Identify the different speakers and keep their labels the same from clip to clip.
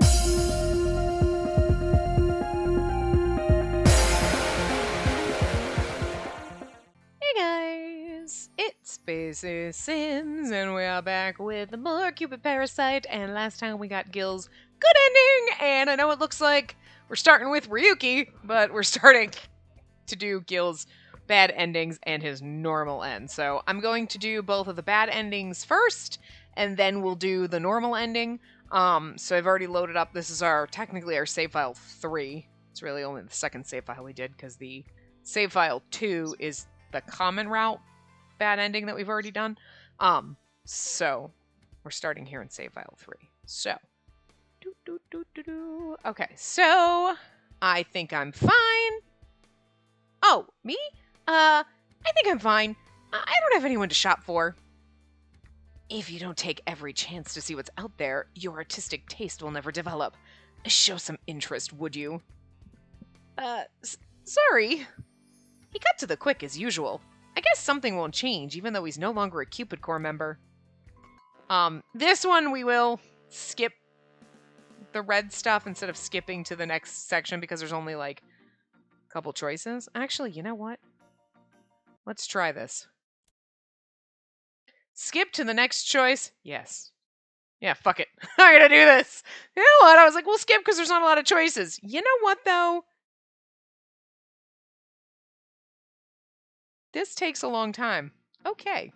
Speaker 1: Hey guys, it's Spacey Sims, and we are back with more Cupid Parasite, and last time we got Gill's good ending, and I know it looks like we're starting with Ryuki, but we're starting to do Gill's bad endings and his normal end. So I'm going to do both of the bad endings first, and then we'll do the normal ending. So I've already loaded up, this is technically our save file 3. It's really only the second save file we did, because the save file 2 is the common route bad ending that we've already done. So we're starting here in save file 3. So, okay, so I think I'm fine. Oh, me? I think I'm fine. I don't have anyone to shop for. If you don't take every chance to see what's out there, your artistic taste will never develop. Show some interest, would you? Sorry. He cut to the quick as usual. I guess something won't change, even though he's no longer a Cupid Corps member. This one we will skip the red stuff instead of skipping to the next section because there's only, like, a couple choices. Actually, you know what? Let's try this. Skip to the next choice? Yes. Yeah, fuck it. I'm gonna do this. You know what? I was like, we'll skip because there's not a lot of choices. You know what, though? This takes a long time. Okay.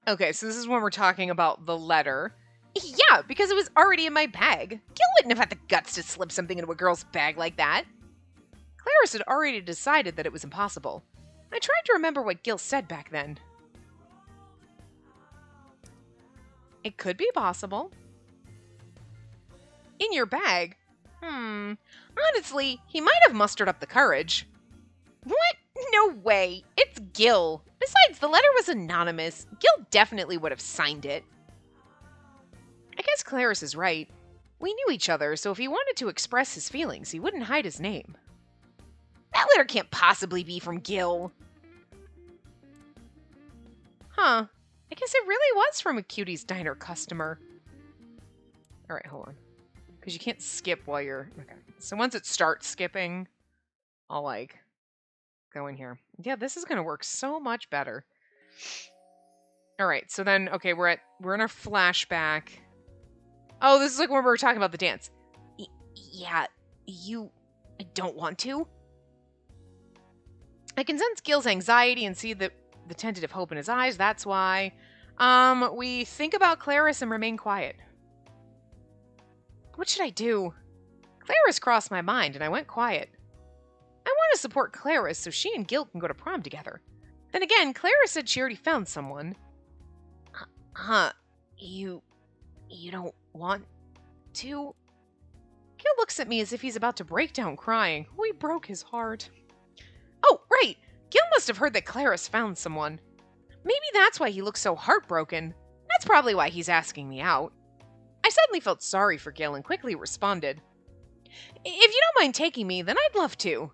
Speaker 1: Okay, so this is when we're talking about the letter. Yeah, because it was already in my bag. Gill wouldn't have had the guts to slip something into a girl's bag like that. Claris had already decided that it was impossible. I tried to remember what Gill said back then. It could be possible. In your bag? Honestly, he might have mustered up the courage. What? No way. It's Gill. Besides, the letter was anonymous. Gill definitely would have signed it. I guess Claris is right. We knew each other, so if he wanted to express his feelings, he wouldn't hide his name. That letter can't possibly be from Gill. Huh. I guess it really was from a Cutie's Diner customer. Alright, hold on. Because you can't skip while you're... Okay. So once it starts skipping, I'll, like, go in here. Yeah, this is going to work so much better. Alright, so then, okay, we're in our flashback. Oh, this is like when we were talking about the dance. Yeah, you don't want to? I can sense Gill's anxiety and see the tentative hope in his eyes, that's why. We think about Claris and remain quiet. What should I do? Claris crossed my mind, and I went quiet. I want to support Claris so she and Gill can go to prom together. Then again, Claris said she already found someone. You don't want to? Gill looks at me as if he's about to break down crying. We broke his heart. Oh, right! Gill must have heard that Claris found someone. Maybe that's why he looks so heartbroken. That's probably why he's asking me out. I suddenly felt sorry for Gill and quickly responded. If you don't mind taking me, then I'd love to.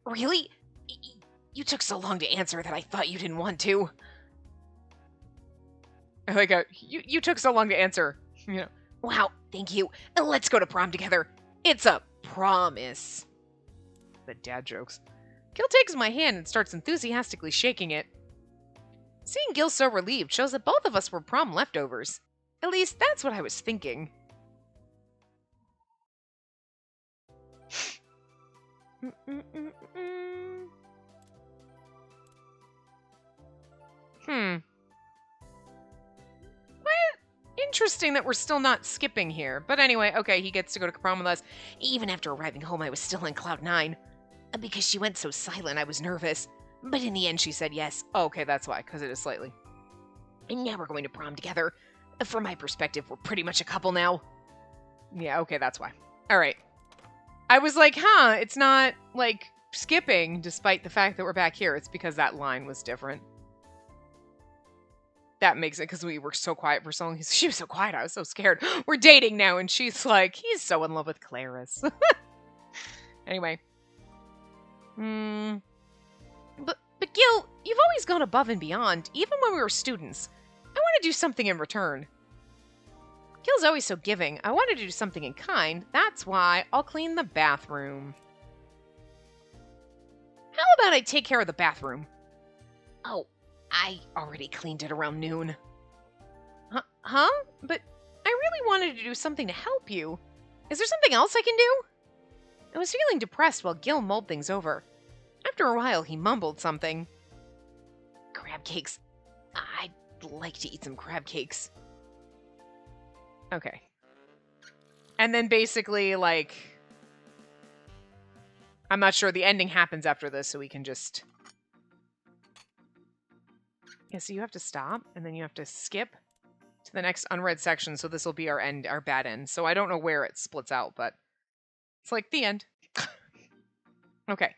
Speaker 1: Really? You took so long to answer that I thought you didn't want to. Like, you took so long to answer. You know. Wow, thank you. Let's go to prom together. It's a promise. The dad jokes. Gill takes my hand and starts enthusiastically shaking it. Seeing Gill so relieved shows that both of us were prom leftovers. At least, that's what I was thinking. Interesting that we're still not skipping here. But anyway, okay, he gets to go to prom with us. Even after arriving home, I was still in cloud 9. Because she went so silent, I was nervous. But in the end, she said yes. Oh, okay, that's why, because it is slightly. And now we're going to prom together. From my perspective, we're pretty much a couple now. Yeah, okay, that's why. Alright. I was like, it's not, like, skipping, despite the fact that we're back here. It's because that line was different. That makes it, because we were so quiet for so long. She was so quiet, I was so scared. We're dating now, and she's like, he's so in love with Claris. Anyway. But Gill, you've always gone above and beyond, even when we were students. I want to do something in return. Gil's always so giving. I wanted to do something in kind. That's why I'll clean the bathroom. How about I take care of the bathroom? Oh, I already cleaned it around noon. Huh? But I really wanted to do something to help you. Is there something else I can do? I was feeling depressed while Gill mulled things over. After a while, he mumbled something. Crab cakes. I'd like to eat some crab cakes. Okay. And then basically, like... I'm not sure. The ending happens after this, so we can just... Yeah, so you have to stop, and then you have to skip to the next unread section, so this will be our end, our bad end. So I don't know where it splits out, but it's like the end. Okay.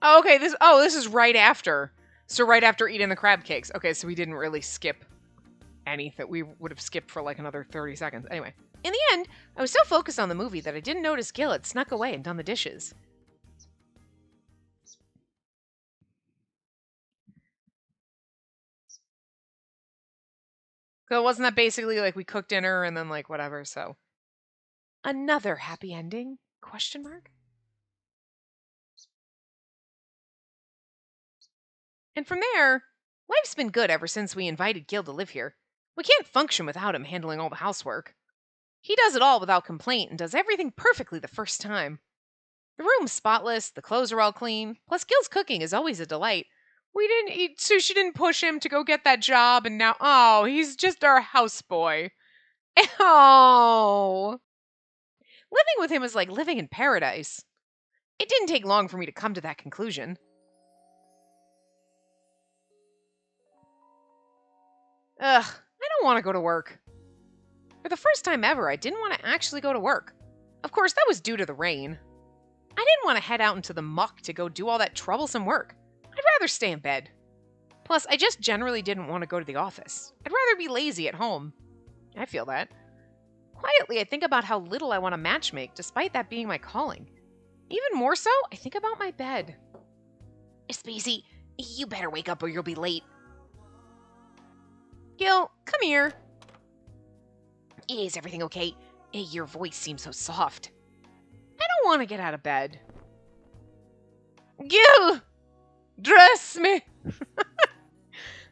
Speaker 1: Oh, okay, this is right after. So right after eating the crab cakes. Okay, so we didn't really skip anything. We would have skipped for like another 30 seconds. Anyway, in the end, I was so focused on the movie that I didn't notice Gill had snuck away and done the dishes. So wasn't that basically like we cooked dinner and then like whatever, so. Another happy ending? Question mark? And from there, life's been good ever since we invited Gill to live here. We can't function without him handling all the housework. He does it all without complaint and does everything perfectly the first time. The room's spotless, the clothes are all clean, plus Gill's cooking is always a delight. We didn't eat, Sushi didn't push him to go get that job, and now, oh, he's just our houseboy. Oh. Living with him is like living in paradise. It didn't take long for me to come to that conclusion. Ugh, I don't want to go to work. For the first time ever, I didn't want to actually go to work. Of course, that was due to the rain. I didn't want to head out into the muck to go do all that troublesome work. I'd rather stay in bed. Plus, I just generally didn't want to go to the office. I'd rather be lazy at home. I feel that. Quietly, I think about how little I want to matchmake, despite that being my calling. Even more so, I think about my bed. Spacey, you better wake up or you'll be late. Gill, come here. Is everything okay? Your voice seems so soft. I don't want to get out of bed. Gill! Dress me!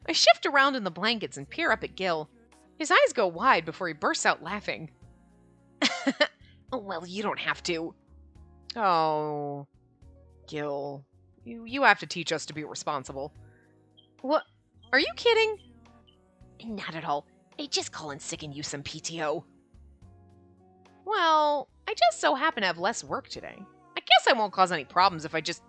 Speaker 1: I shift around in the blankets and peer up at Gill. His eyes go wide before he bursts out laughing. Oh, well, you don't have to. Oh, Gill. You have to teach us to be responsible. What? Are you kidding? Not at all. I just call in sick and use some PTO. Well, I just so happen to have less work today. I guess I won't cause any problems if I just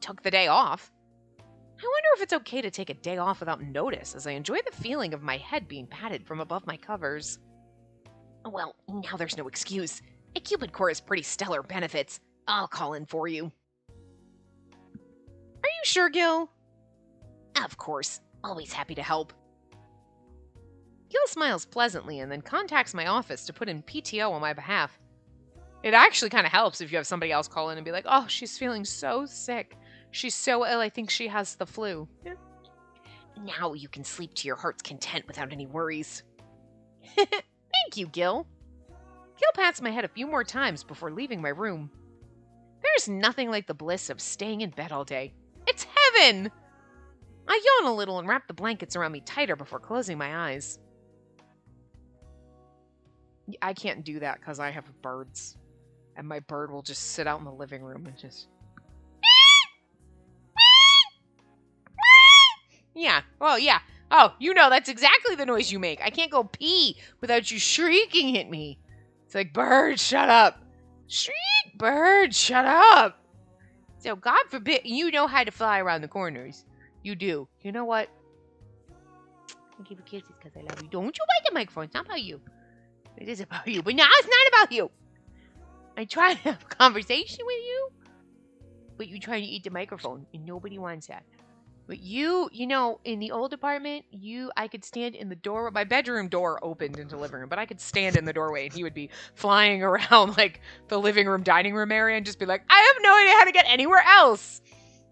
Speaker 1: took the day off. I wonder if it's okay to take a day off without notice, as I enjoy the feeling of my head being patted from above my covers. Well, now there's no excuse. A Cupid core has pretty stellar benefits. I'll call in for you. Are you sure, Gill? Of course. Always happy to help. Gill smiles pleasantly and then contacts my office to put in PTO on my behalf. It actually kind of helps if you have somebody else call in and be like, oh, she's feeling so sick. She's so ill, I think she has the flu. Yeah. Now you can sleep to your heart's content without any worries. Thank you, Gill. Gill pats my head a few more times before leaving my room. There's nothing like the bliss of staying in bed all day. It's heaven! I yawn a little and wrap the blankets around me tighter before closing my eyes. I can't do that because I have birds. And my bird will just sit out in the living room and just... Yeah. Oh, yeah. Oh, you know, that's exactly the noise you make. I can't go pee without you shrieking at me. It's like, bird, shut up. Shriek, bird, shut up. So, God forbid, you know how to fly around the corners. You do. You know what? I give you kisses because I love you. Don't you bite the microphone. It's not about you. It is about you. But now it's not about you. I try to have a conversation with you, but you try to eat the microphone, and nobody wants that. But you know, in the old apartment, I could stand in the door. My bedroom door opened into the living room, but I could stand in the doorway and he would be flying around like the living room, dining room area and just be like, I have no idea how to get anywhere else.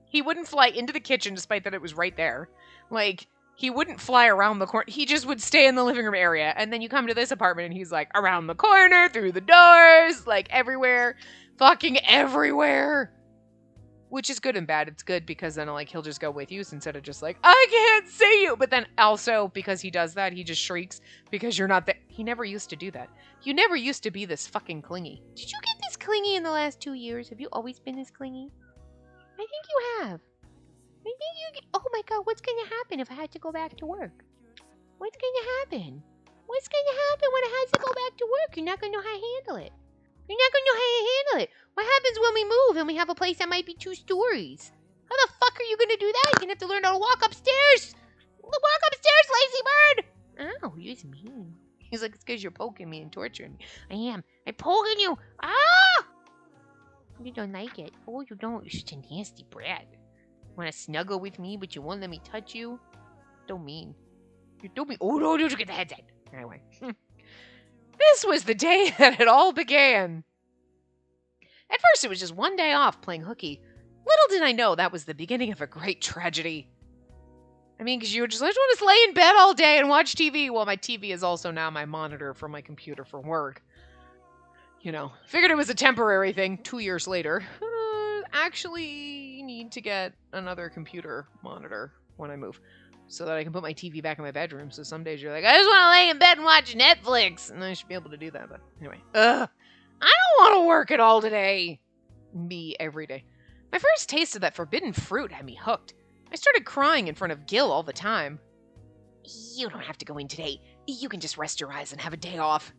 Speaker 1: He wouldn't fly into the kitchen despite that it was right there. Like, he wouldn't fly around the corner. He just would stay in the living room area. And then you come to this apartment and he's like around the corner, through the doors, like everywhere. Fucking everywhere. Which is good and bad. It's good because then like he'll just go with you instead of just like, I can't see you. But then also because he does that, he just shrieks because you're not there. He never used to do that. You never used to be this fucking clingy. Did you get this clingy in the last 2 years? Have you always been this clingy? I think you have. Maybe you. Oh my god, what's going to happen if I had to go back to work? What's going to happen? What's going to happen when I had to go back to work? You're not going to know how to handle it. You're not going to know how to handle it. What happens when we move and we have a place that might be 2 stories? How the fuck are you going to do that? You're going to have to learn how to walk upstairs. Walk upstairs, lazy bird. Oh, you're mean. He's like, it's because you're poking me and torturing me. I am. I'm poking you. Ah! You don't like it. Oh, you don't. You're such a nasty brat. Want to snuggle with me, but you won't let me touch you? Don't mean. You don't mean. Oh, no, don't you get the headset. Anyway. This was the day that it all began. At first, it was just one day off playing hooky. Little did I know that was the beginning of a great tragedy. I mean, because you would just want to lay in bed all day and watch TV. Well, my TV is also now my monitor for my computer for work. You know, figured it was a temporary thing. 2 years later, actually need to get another computer monitor when I move so that I can put my TV back in my bedroom. So some days you're like, I just want to lay in bed and watch Netflix. And I should be able to do that. But anyway, I don't want to work at all today. Me every day. My first taste of that forbidden fruit had me hooked. I started crying in front of Gill all the time. You don't have to go in today. You can just rest your eyes and have a day off.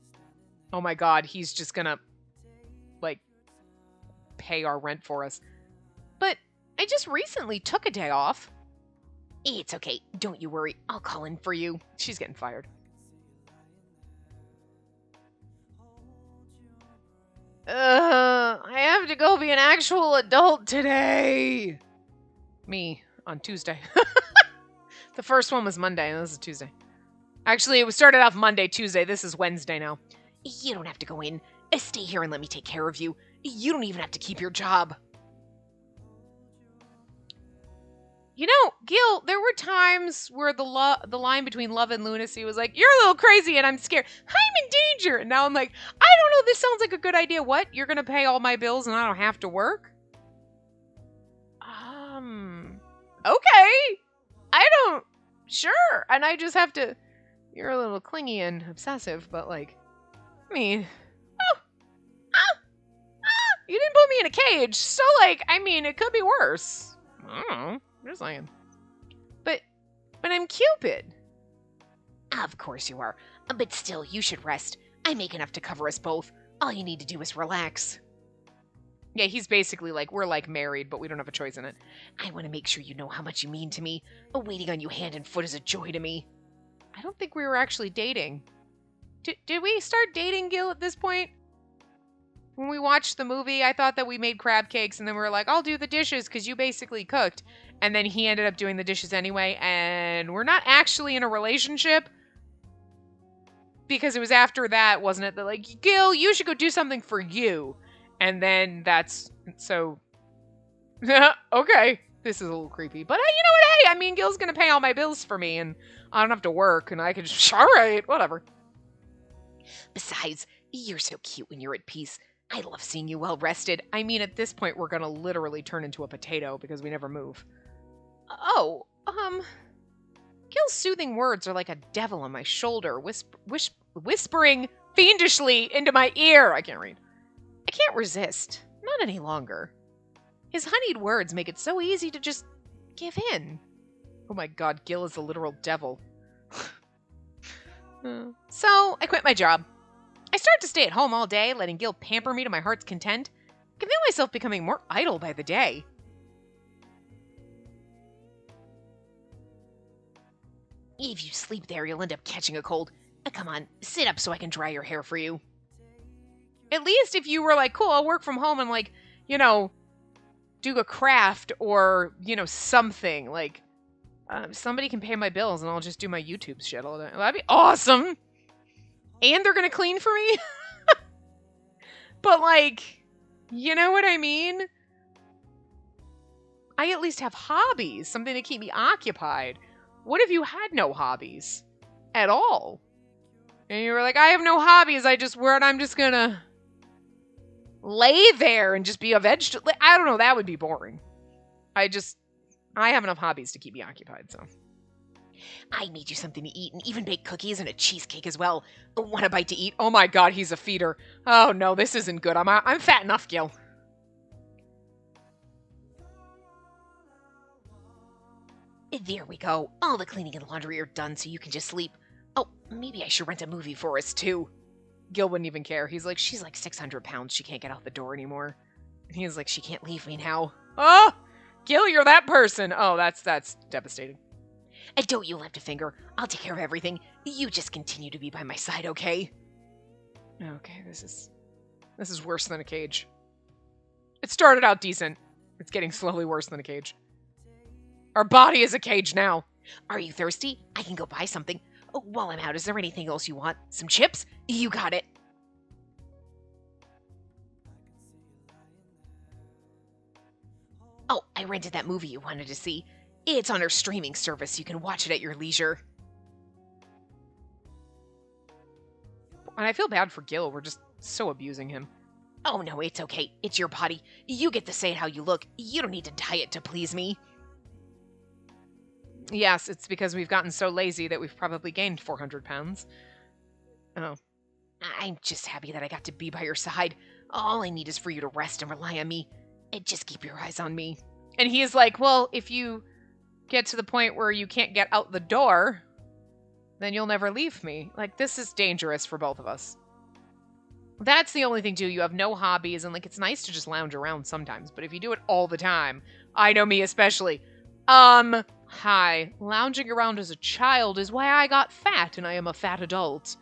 Speaker 1: Oh my god, he's just gonna, like, pay our rent for us. But I just recently took a day off. It's okay. Don't you worry. I'll call in for you. She's getting fired. I have to go be an actual adult today. Me, on Tuesday. The first one was Monday, and this is Tuesday. Actually, it was started off Monday, Tuesday. This is Wednesday now. You don't have to go in. Stay here and let me take care of you. You don't even have to keep your job. You know, Gill, there were times where the line between love and lunacy was like, you're a little crazy and I'm scared. I'm in danger. And now I'm like, I don't know, this sounds like a good idea. What? You're going to pay all my bills and I don't have to work? Okay. I don't, sure. And I just have to, you're a little clingy and obsessive, but like, I mean, you didn't put me in a cage. So like, I mean, it could be worse. I don't know. I'm just saying. But I'm Cupid. Of course you are. But still, you should rest. I make enough to cover us both. All you need to do is relax. Yeah, he's basically like, we're like married, but we don't have a choice in it. I want to make sure you know how much you mean to me. Waiting on you hand and foot is a joy to me. I don't think we were actually dating. Did we start dating, Gill, at this point? When we watched the movie, I thought that we made crab cakes, and then we were like, I'll do the dishes, because you basically cooked. And then he ended up doing the dishes anyway, and we're not actually in a relationship. Because it was after that, wasn't it? That like, Gill, you should go do something for you. And then that's, so, okay. This is a little creepy. But you know what, hey, I mean, Gil's gonna pay all my bills for me, and I don't have to work, and I can just, alright, whatever. Besides, you're so cute when you're at peace. I love seeing you well rested. I mean, at this point, we're gonna literally turn into a potato because we never move. Oh, Gil's soothing words are like a devil on my shoulder, whispering fiendishly into my ear. I can't read. I can't resist. Not any longer. His honeyed words make it so easy to just give in. Oh my god, Gill is the literal devil. So, I quit my job. I started to stay at home all day, letting Gill pamper me to my heart's content. I can feel myself becoming more idle by the day. If you sleep there, you'll end up catching a cold. Come on, sit up so I can dry your hair for you. At least if you were like, cool, I'll work from home and like, you know, do a craft or, you know, something. Like, somebody can pay my bills and I'll just do my YouTube shit all day. That'd be awesome. And they're gonna clean for me? But like, you know what I mean? I at least have hobbies, something to keep me occupied. What if you had no hobbies at all? And you were like, I have no hobbies. I'm just gonna lay there and just be a vegetable. I don't know. That would be boring. I have enough hobbies to keep me occupied, so. I made you something to eat and even baked cookies and a cheesecake as well. Want a bite to eat? Oh my god, he's a feeder. Oh no, this isn't good. I'm fat enough, Gill. There we go. All the cleaning and laundry are done so you can just sleep. Oh, maybe I should rent a movie for us too. Gill wouldn't even care. He's like, she's like 600 pounds. She can't get out the door anymore. And he's like, she can't leave me now. Oh, Gill, you're that person. Oh, that's devastating. And don't you lift a finger. I'll take care of everything. You just continue to be by my side, okay? Okay, this is worse than a cage. It started out decent. It's getting slowly worse than a cage. Our body is a cage now. Are you thirsty? I can go buy something. Oh, while I'm out, is there anything else you want? Some chips? You got it. Oh, I rented that movie you wanted to see. It's on our streaming service. You can watch it at your leisure. And I feel bad for Gill. We're just so abusing him. Oh, no, it's okay. It's your body. You get to say it how you look. You don't need to diet to please me. Yes, it's because we've gotten so lazy that we've probably gained 400 pounds. Oh. I'm just happy that I got to be by your side. All I need is for you to rest and rely on me. And just keep your eyes on me. And he is like, well, if you get to the point where you can't get out the door, then you'll never leave me. Like, this is dangerous for both of us. That's the only thing, too. You have no hobbies, and, like, it's nice to just lounge around sometimes. But if you do it all the time, I know me especially. Hi. Lounging around as a child is why I got fat, and I am a fat adult.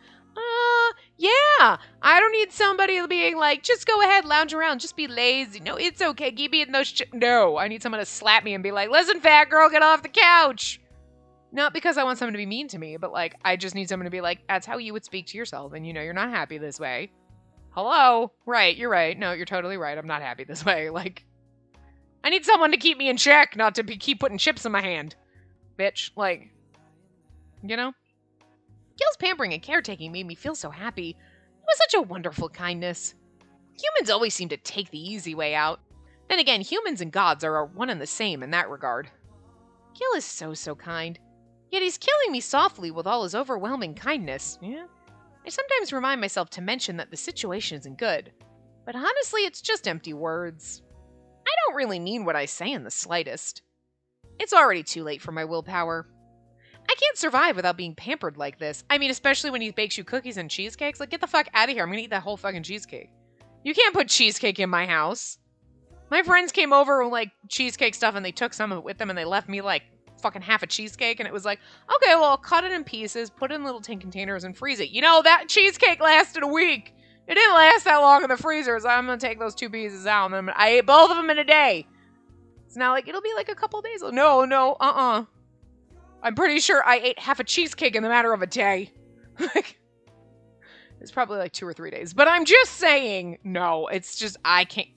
Speaker 1: Yeah. I don't need somebody being like, just go ahead, lounge around, just be lazy. No, it's okay. Keep eating those No, I need someone to slap me and be like, listen, fat girl, get off the couch. Not because I want someone to be mean to me, but, like, I just need someone to be like, that's how you would speak to yourself, and, you know, you're not happy this way. Hello? Right, you're right. No, you're totally right. I'm not happy this way. Like, I need someone to keep me in check, not to keep putting chips in my hand. Bitch. Like, you know? Gill's pampering and caretaking made me feel so happy. It was such a wonderful kindness. Humans always seem to take the easy way out. Then again, humans and gods are one and the same in that regard. Gill is so kind. Yet he's killing me softly with all his overwhelming kindness. Yeah? I sometimes remind myself to mention that the situation isn't good. But honestly, it's just empty words. I don't really mean what I say in the slightest. It's already too late for my willpower. I can't survive without being pampered like this. I mean, especially when he bakes you cookies and cheesecakes. Like, get the fuck out of here. I'm gonna eat that whole fucking cheesecake. You can't put cheesecake in my house. My friends came over with, like, cheesecake stuff, and they took some of it with them, and they left me, like, fucking half a cheesecake, and it was like, okay, well, I'll cut it in pieces, put it in little tin containers, and freeze it. You know, that cheesecake lasted a week. It didn't last that long in the freezer, so I'm gonna take those 2 pieces out, and I ate both of them in a day. It's not like, it'll be like a couple days. No, I'm pretty sure I ate half a cheesecake in the matter of a day. It's probably like 2 or 3 days. But I'm just saying, no, it's just, I can't.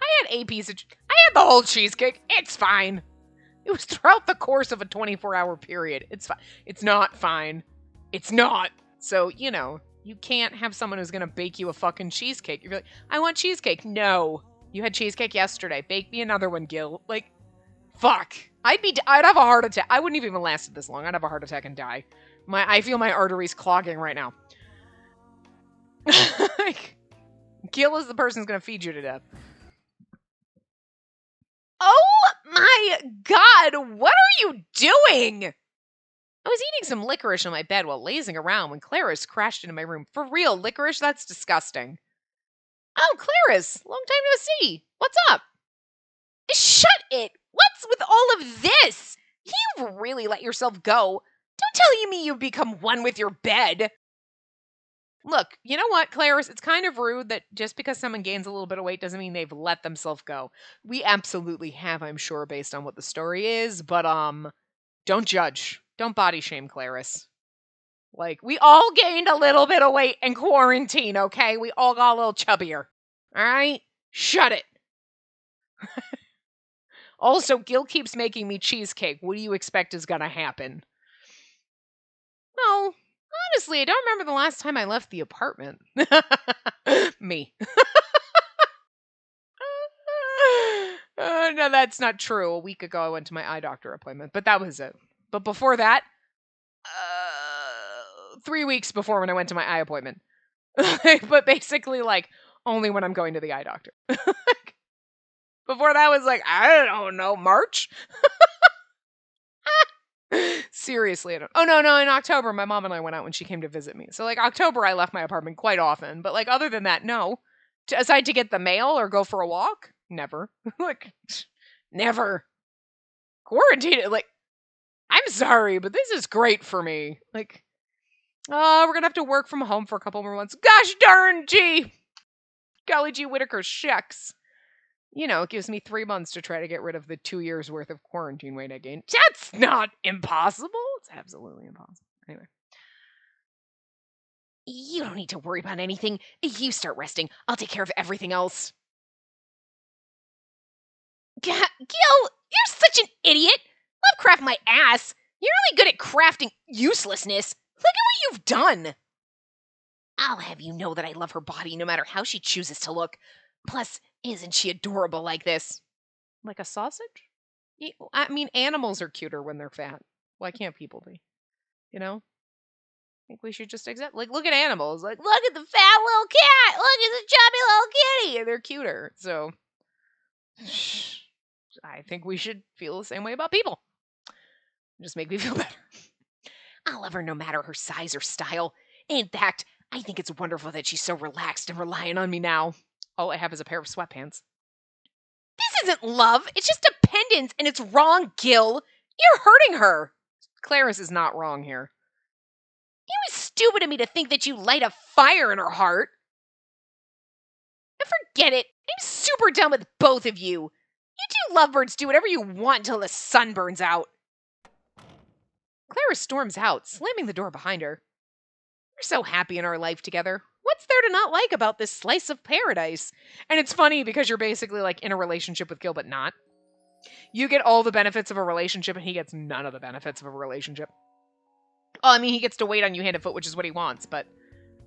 Speaker 1: I had I had the whole cheesecake. It's fine. It was throughout the course of a 24-hour period. It's fine. It's not fine. It's not. So, you know, you can't have someone who's going to bake you a fucking cheesecake. You're like, I want cheesecake. No. You had cheesecake yesterday. Bake me another one, Gill. Like, fuck. I'd have a heart attack. I wouldn't even lasted this long. I'd have a heart attack and die. I feel my arteries clogging right now. Like, Gill is the person who's going to feed you to death. Oh my god, what are you doing? I was eating some licorice on my bed while lazing around when Claris crashed into my room. For real, licorice? That's disgusting. Oh, Claris, long time no see. What's up? Shut it! What's with all of this? You've really let yourself go. Don't tell me you've become one with your bed. Look, you know what, Claris? It's kind of rude that just because someone gains a little bit of weight doesn't mean they've let themselves go. We absolutely have, I'm sure, based on what the story is, but, don't judge. Don't body shame, Claris. Like, we all gained a little bit of weight in quarantine, okay? We all got a little chubbier. Alright? Shut it. Also, Gill keeps making me cheesecake. What do you expect is gonna happen? Well, honestly, I don't remember the last time I left the apartment. Me. No, that's not true. A week ago, I went to my eye doctor appointment, but that was it. But before that, 3 weeks before when I went to my eye appointment. But basically, like, only when I'm going to the eye doctor. Before that was like, I don't know, March? Seriously, I don't. Oh, no, in October, my mom and I went out when she came to visit me. So, like, October, I left my apartment quite often. But, like, other than that, no. Aside to get the mail or go for a walk, never. Like, never. Quarantine, like, I'm sorry, but this is great for me. Like, oh, we're gonna have to work from home for a couple more months. Gosh darn gee! Golly gee Whittaker shucks. You know, it gives me 3 months to try to get rid of the 2 years worth of quarantine weight I gained. That's not impossible. It's absolutely impossible. Anyway. You don't need to worry about anything. You start resting. I'll take care of everything else. Gil, you're such an idiot. Lovecraft my ass. You're really good at crafting uselessness. Look at what you've done. I'll have you know that I love her body no matter how she chooses to look. Plus, isn't she adorable like this? Like a sausage? I mean, animals are cuter when they're fat. Why can't people be? You know? I think we should just accept, like, look at animals. Like, look at the fat little cat. Look at the chubby little kitty. And they're cuter. So, I think we should feel the same way about people. Just make me feel better. I'll love her no matter her size or style. In fact, I think it's wonderful that she's so relaxed and reliant on me now. All I have is a pair of sweatpants. This isn't love. It's just dependence, and it's wrong, Gill. You're hurting her. Claris is not wrong here. It was stupid of me to think that you light a fire in her heart. Forget it. I'm super done with both of you. You two lovebirds do whatever you want until the sun burns out. Claris storms out, slamming the door behind her. We're so happy in our life together. What's there to not like about this slice of paradise? And it's funny because you're basically like in a relationship with Gill, but not. You get all the benefits of a relationship and he gets none of the benefits of a relationship. Oh, I mean, he gets to wait on you hand and foot, which is what he wants, but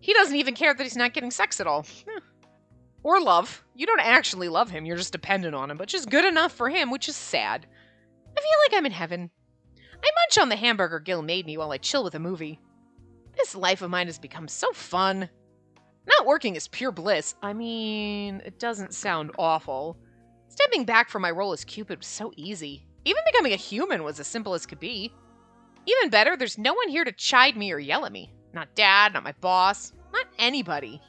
Speaker 1: he doesn't even care that he's not getting sex at all. Or love. You don't actually love him, you're just dependent on him, but just good enough for him, which is sad. I feel like I'm in heaven. I munch on the hamburger Gill made me while I chill with a movie. This life of mine has become so fun. Not working is pure bliss. I mean, it doesn't sound awful. Stepping back from my role as Cupid was so easy. Even becoming a human was as simple as could be. Even better, there's no one here to chide me or yell at me. Not Dad, not my boss, not anybody.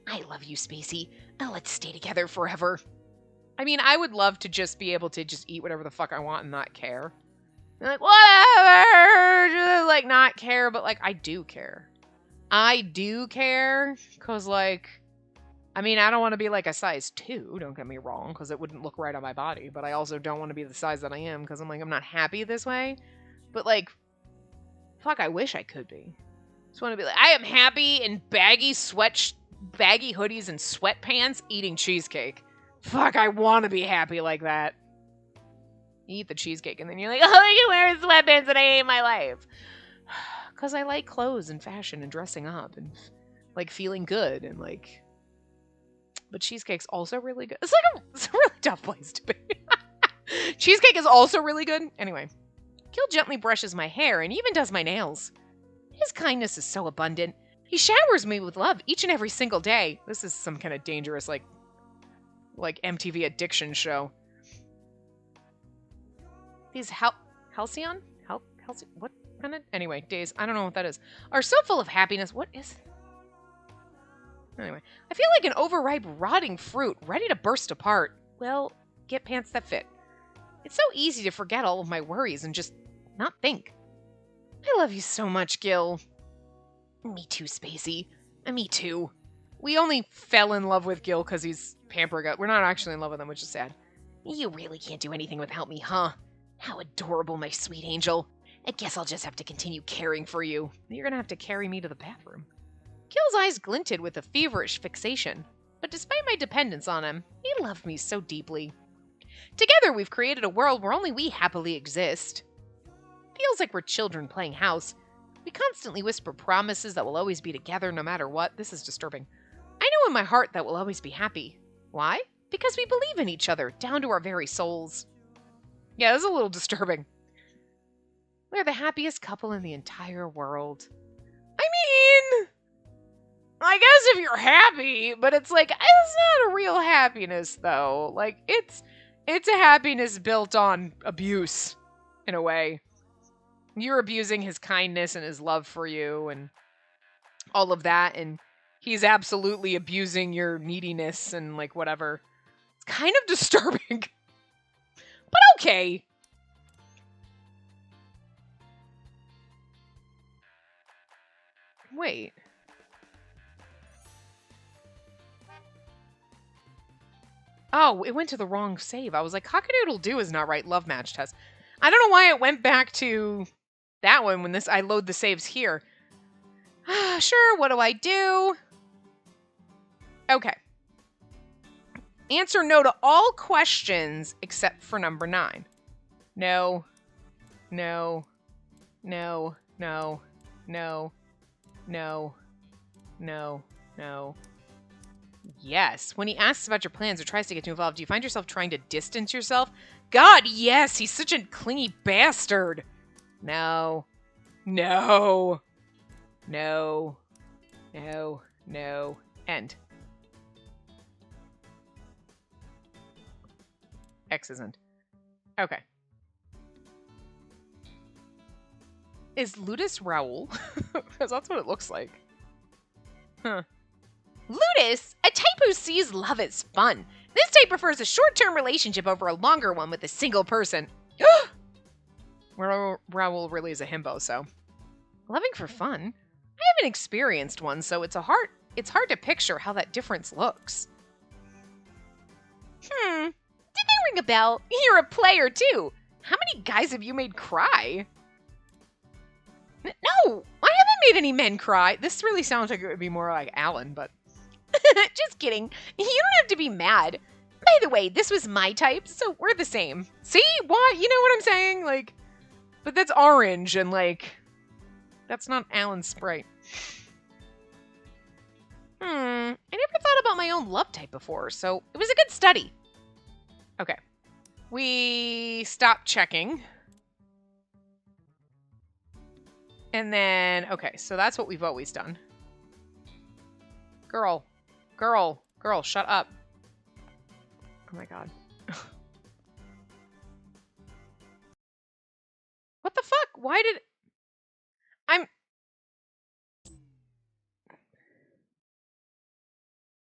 Speaker 1: I love you, Spacey. Let's stay together forever. I mean, I would love to just be able to just eat whatever the fuck I want and not care. And like, whatever! Just, like, not care, but, like, I do care. I do care, because, like, I mean, I don't want to be, like, a size 2, don't get me wrong, because it wouldn't look right on my body, but I also don't want to be the size that I am, because I'm, like, I'm not happy this way. But, like, fuck, I wish I could be. Just want to be like, I am happy in baggy hoodies and sweatpants eating cheesecake. Fuck, I want to be happy like that. You eat the cheesecake and then you're like, oh, I can wear sweatpants and I hate my life. Because I like clothes and fashion and dressing up and like feeling good and like. But cheesecake's also really good. It's a really tough place to be. Cheesecake is also really good. Anyway, Gill gently brushes my hair and even does my nails. His kindness is so abundant. He showers me with love each and every single day. This is some kind of dangerous, like MTV addiction show. These Halcyon? What kind of? Anyway, days. I don't know what that is. Are so full of happiness. What is? Anyway, I feel like an overripe, rotting fruit, ready to burst apart. Well, get pants that fit. It's so easy to forget all of my worries and just not think. I love you so much, Gill. Me too, Spacey. Me too. We only fell in love with Gill because he's pampering us. We're not actually in love with him, which is sad. You really can't do anything without me, huh? How adorable, my sweet angel. I guess I'll just have to continue caring for you. You're gonna have to carry me to the bathroom. Gill's eyes glinted with a feverish fixation, but despite my dependence on him, he loved me so deeply. Together, we've created a world where only we happily exist. Feels like we're children playing house. We constantly whisper promises that we'll always be together no matter what. This is disturbing. I know in my heart that we'll always be happy. Why? Because we believe in each other, down to our very souls. Yeah, this is a little disturbing. We're the happiest couple in the entire world. I mean, I guess if you're happy, but it's like, it's not a real happiness, though. Like, it's a happiness built on abuse, in a way. You're abusing his kindness and his love for you and all of that, and he's absolutely abusing your neediness and, like, whatever. It's kind of disturbing. But okay. Wait. Oh, it went to the wrong save. I was like, cock-a-doodle-doo is not right. Love match test. I don't know why it went back to that one when I load the saves here. Sure, what do I do? Okay. Answer no to all questions except for number 9. No. No. No. No. No. No. No. No. Yes. When he asks about your plans or tries to get you involved, do you find yourself trying to distance yourself? God, yes! He's such a clingy bastard! No. No. No. No. No. End. X isn't. Okay. Is Ludus Raoul? Because that's what it looks like. Huh. Ludus, a type who sees love as fun. This type prefers a short-term relationship over a longer one with a single person. Raoul really is a himbo, so. Loving for fun? I haven't experienced one, so it's hard to picture how that difference looks. Did they ring a bell? You're a player, too. How many guys have you made cry? No, I haven't made any men cry. This really sounds like it would be more like Alan, but... Just kidding. You don't have to be mad. By the way, this was my type, so we're the same. See? Why? You know what I'm saying? Like, but that's orange, and like, that's not Alan's Sprite. I never thought about my own love type before, so it was a good study. Okay. We stopped checking. And then, okay, so that's what we've always done. Girl, shut up. Oh my god. What the fuck? Why did...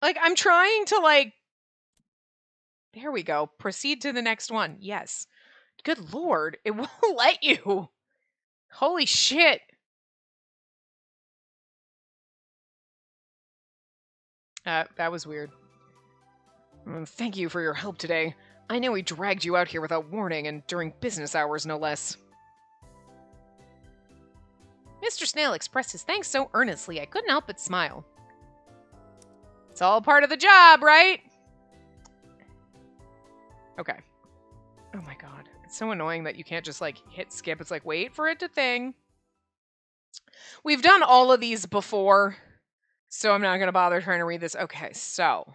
Speaker 1: I'm trying to, like... There we go. Proceed to the next one. Yes. Good lord. It won't let you. Holy shit. That was weird. Thank you for your help today. I know we dragged you out here without warning and during business hours, no less. Mr. Snail expressed his thanks so earnestly I couldn't help but smile. It's all part of the job, right? Okay. Oh my god. It's so annoying that you can't just, like, hit skip. It's like, wait for it to thing. We've done all of these before, so I'm not going to bother trying to read this. Okay, so.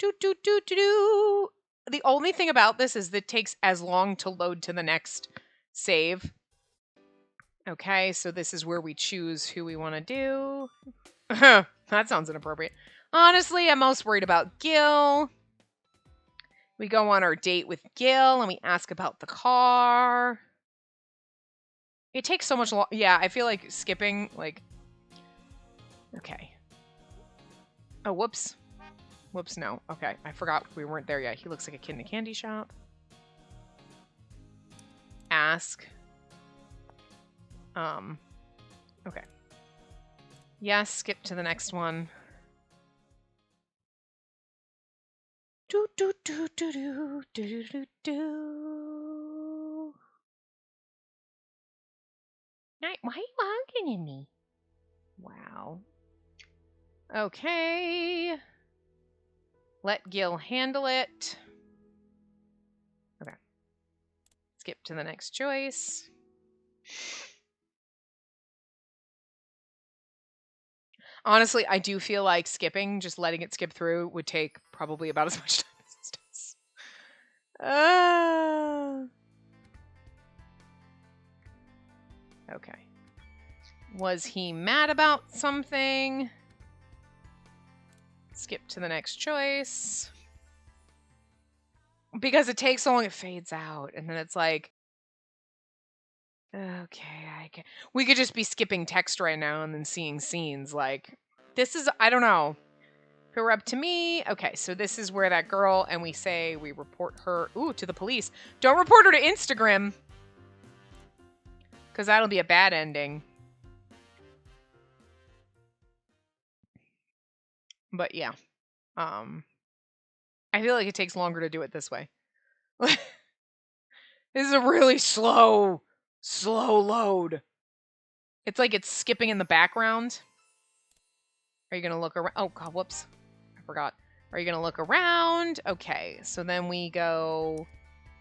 Speaker 1: The only thing about this is that it takes as long to load to the next save. Okay, so this is where we choose who we want to do. That sounds inappropriate. Honestly, I'm most worried about Gill. We go on our date with Gill and we ask about the car. It takes so much long. Yeah, I feel like skipping, like... Okay. Oh, whoops. Whoops, no. Okay, I forgot we weren't there yet. He looks like a kid in a candy shop. Ask. Okay. Yes, skip to the next one. Why are you honking at me? Wow. Okay. Let Gill handle it. Skip to the next choice. Honestly, I do feel like skipping, just letting it skip through, would take probably about as much time as this does. Okay. Was he mad about something? Skip to the next choice. Because it takes so long, it fades out. And then it's like, okay, we could just be skipping text right now and then seeing scenes. Like, this is, I don't know. If it were up to me, okay, so this is where that girl, and we say we report her, to the police. Don't report her to Instagram. Because that'll be a bad ending. But yeah. I feel like it takes longer to do it this way. This is a really slow load. It's like it's skipping in the background. Are you going to look around? Oh, God, whoops. I forgot. Are you going to look around? Okay, so then we go...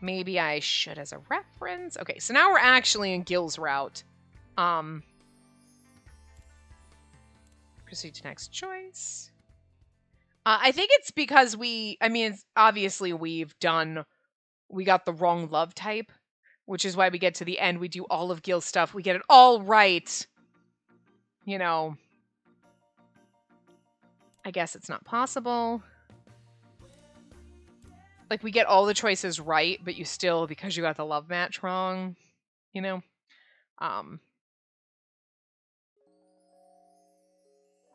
Speaker 1: Maybe I should as a reference. Okay, so now we're actually in Gill's route. Proceed to next choice. I think it's because obviously we got the wrong love type, which is why we get to the end. We do all of Gill's stuff. We get it all right. You know, I guess it's not possible. Like, we get all the choices right, but you still, because you got the love match wrong, you know?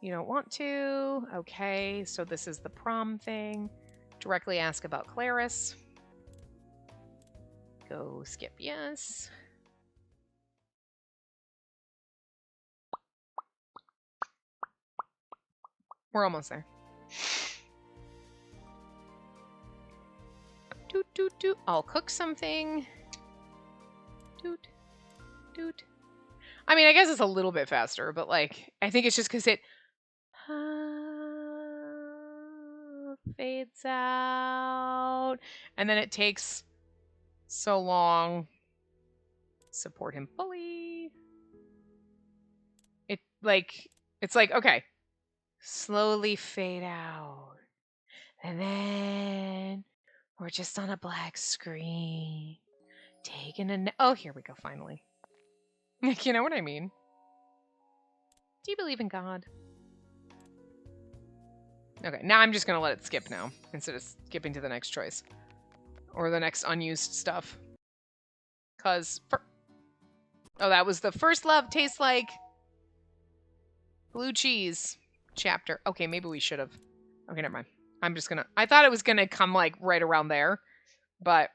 Speaker 1: You don't want to. Okay, so this is the prom thing. Directly ask about Claris. Go skip yes. We're almost there. Doot, doot, doot. I'll cook something. Doot, doot. I mean, I guess it's a little bit faster, but, like, I think it's just because it fades out. And then it takes so long. Support him fully. It's like, okay. Slowly fade out. And then we're just on a black screen. Taking a... Oh, here we go, finally. You know what I mean? Do you believe in God? Okay, now I'm just going to let it skip now, instead of skipping to the next choice. Or the next unused stuff. Because... Oh, that was the first love tastes like... blue cheese chapter. Okay, maybe we should have... Okay, never mind. I'm just going to... I thought it was going to come, like, right around there. But...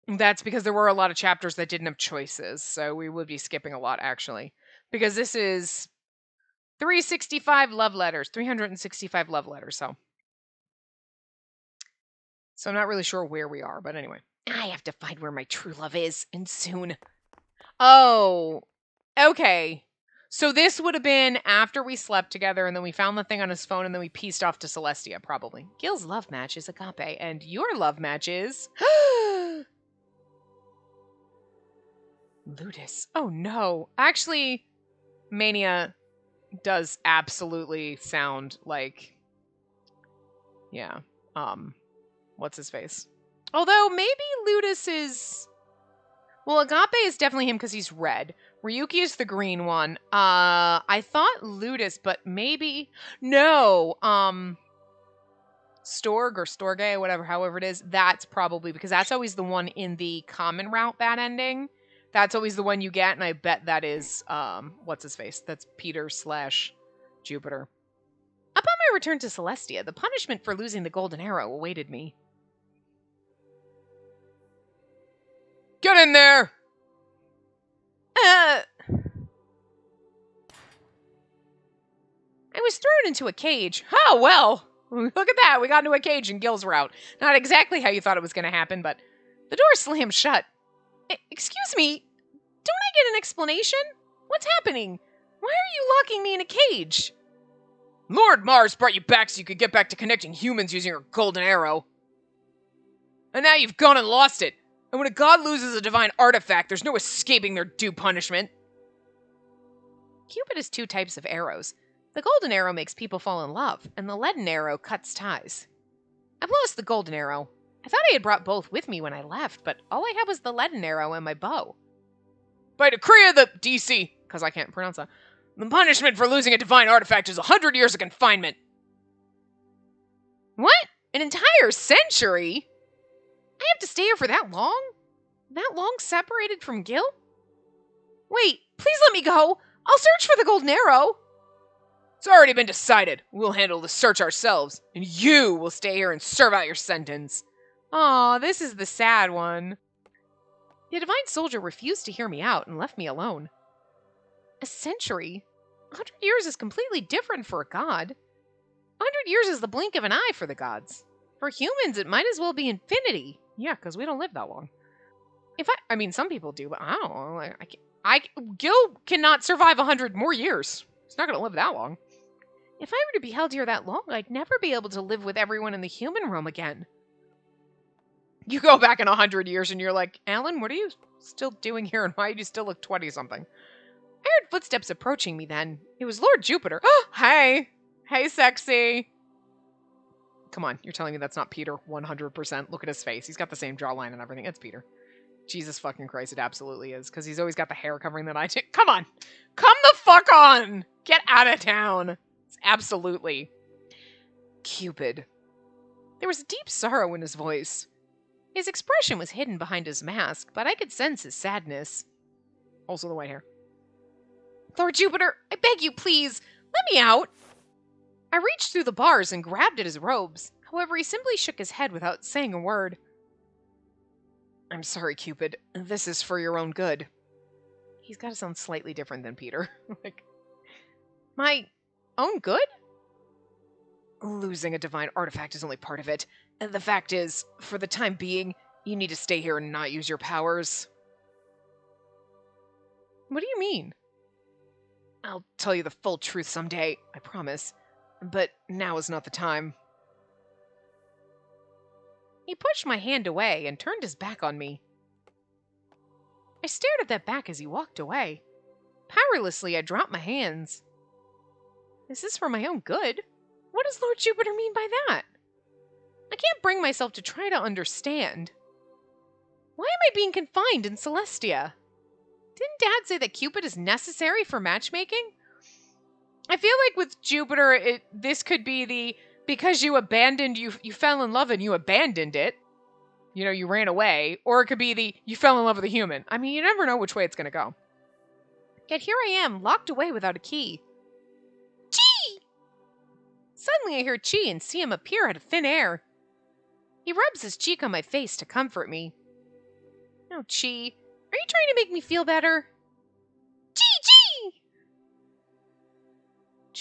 Speaker 1: that's because there were a lot of chapters that didn't have choices, so we would be skipping a lot, actually. Because this is 365 love letters, 365 love letters, so I'm not really sure where we are, but anyway. I have to find where my true love is, and soon. Oh, okay. So this would have been after we slept together, and then we found the thing on his phone, and then we pieced off to Celestia, probably. Gill's love match is Agape, and your love match is... Ludus. Oh, no. Actually, Mania does absolutely sound like... Yeah. What's his face? Although, maybe Ludus is... Well, Agape is definitely him because he's red. Ryuki is the green one. I thought Ludus, but maybe... No. Storg or Storge, whatever, however it is, that's probably... Because that's always the one in the common route bad ending. That's always the one you get, and I bet that is, what's his face? That's Peter/Jupiter. Upon my return to Celestia, the punishment for losing the golden arrow awaited me. Get in there! I was thrown into a cage. Oh, well, look at that. We got into a cage in Gill's route. Not exactly how you thought it was going to happen, but the door slammed shut. Excuse me, don't I get an explanation? What's happening? Why are you locking me in a cage? Lord Mars brought you back so you could get back to connecting humans using your golden arrow. And now you've gone and lost it. And when a god loses a divine artifact, there's no escaping their due punishment. Cupid has two types of arrows. The golden arrow makes people fall in love, and the leaden arrow cuts ties. I've lost the golden arrow. I thought I had brought both with me when I left, but all I had was the leaden arrow and my bow. By decree of the DC, because I can't pronounce that, the punishment for losing a divine artifact is 100 years of confinement. What? An entire century? I have to stay here for that long? That long separated from Gill? Wait, please let me go. I'll search for the golden arrow. It's already been decided. We'll handle the search ourselves, and you will stay here and serve out your sentence. Aw, this is the sad one. The divine soldier refused to hear me out and left me alone. A century? 100 years is completely different for a god. 100 years is the blink of an eye for the gods. For humans, it might as well be infinity. Yeah, because we don't live that long. I mean, some people do, but I don't know. Gill cannot survive 100 more years. He's not going to live that long. If I were to be held here that long, I'd never be able to live with everyone in the human realm again. You go back in 100 years and you're like, Alan, what are you still doing here and why do you still look 20-something? I heard footsteps approaching me then. It was Lord Jupiter. Oh, hey. Hey, sexy. Come on, you're telling me that's not Peter 100%. Look at his face. He's got the same jawline and everything. It's Peter. Jesus fucking Christ, it absolutely is. Because he's always got the hair covering that I do. Come on. Come the fuck on. Get out of town. It's absolutely. Cupid. There was a deep sorrow in his voice. His expression was hidden behind his mask, but I could sense his sadness. Also the white hair. Lord Jupiter, I beg you, please, let me out. I reached through the bars and grabbed at his robes. However, he simply shook his head without saying a word. I'm sorry, Cupid. This is for your own good. He's got to sound slightly different than Peter. Like, my own good? Losing a divine artifact is only part of it. And the fact is, for the time being, you need to stay here and not use your powers. What do you mean? I'll tell you the full truth someday, I promise. But now is not the time. He pushed my hand away and turned his back on me. I stared at that back as he walked away. Powerlessly, I dropped my hands. Is this for my own good? What does Lord Jupiter mean by that? I can't bring myself to try to understand. Why am I being confined in Celestia? Didn't Dad say that Cupid is necessary for matchmaking? I feel like with Jupiter, this could be the because you fell in love and you abandoned it. You know, you ran away. Or it could be the you fell in love with a human. I mean, you never know which way it's going to go. Yet here I am, locked away without a key. Chi! Suddenly I hear Chi and see him appear out of thin air. He rubs his cheek on my face to comfort me. Oh, Chi, are you trying to make me feel better? Chi!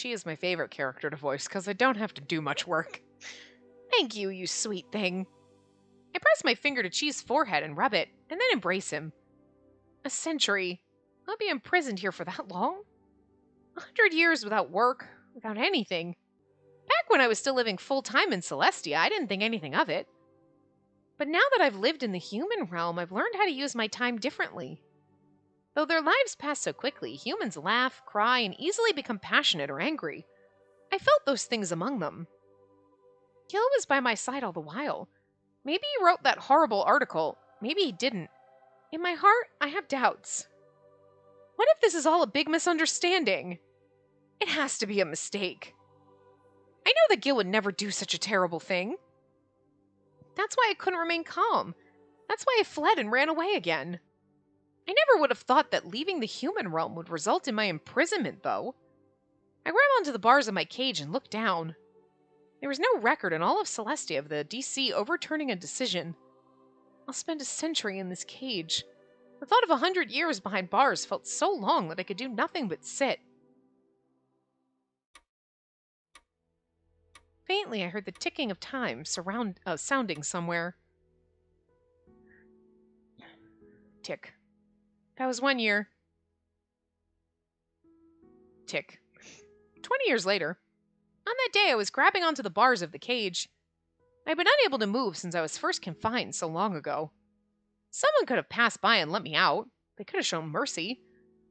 Speaker 1: Chi is my favorite character to voice because I don't have to do much work. Thank you, you sweet thing. I press my finger to Chi's forehead and rub it, and then embrace him. A century. I'll be imprisoned here for that long? 100 years without work, without anything. Back when I was still living full-time in Celestia, I didn't think anything of it. But now that I've lived in the human realm, I've learned how to use my time differently. Though their lives pass so quickly, humans laugh, cry, and easily become passionate or angry. I felt those things among them. Gill was by my side all the while. Maybe he wrote that horrible article. Maybe he didn't. In my heart, I have doubts. What if this is all a big misunderstanding? It has to be a mistake. I know that Gill would never do such a terrible thing. That's why I couldn't remain calm. That's why I fled and ran away again. I never would have thought that leaving the human realm would result in my imprisonment, though. I grabbed onto the bars of my cage and looked down. There was no record in all of Celestia of the DC overturning a decision. I'll spend a century in this cage. The thought of 100 years behind bars felt so long that I could do nothing but sit. Faintly, I heard the ticking of time sounding somewhere. Tick. That was 1 year. Tick. 20 years later. On that day, I was grabbing onto the bars of the cage. I've been unable to move since I was first confined so long ago. Someone could have passed by and let me out. They could have shown mercy.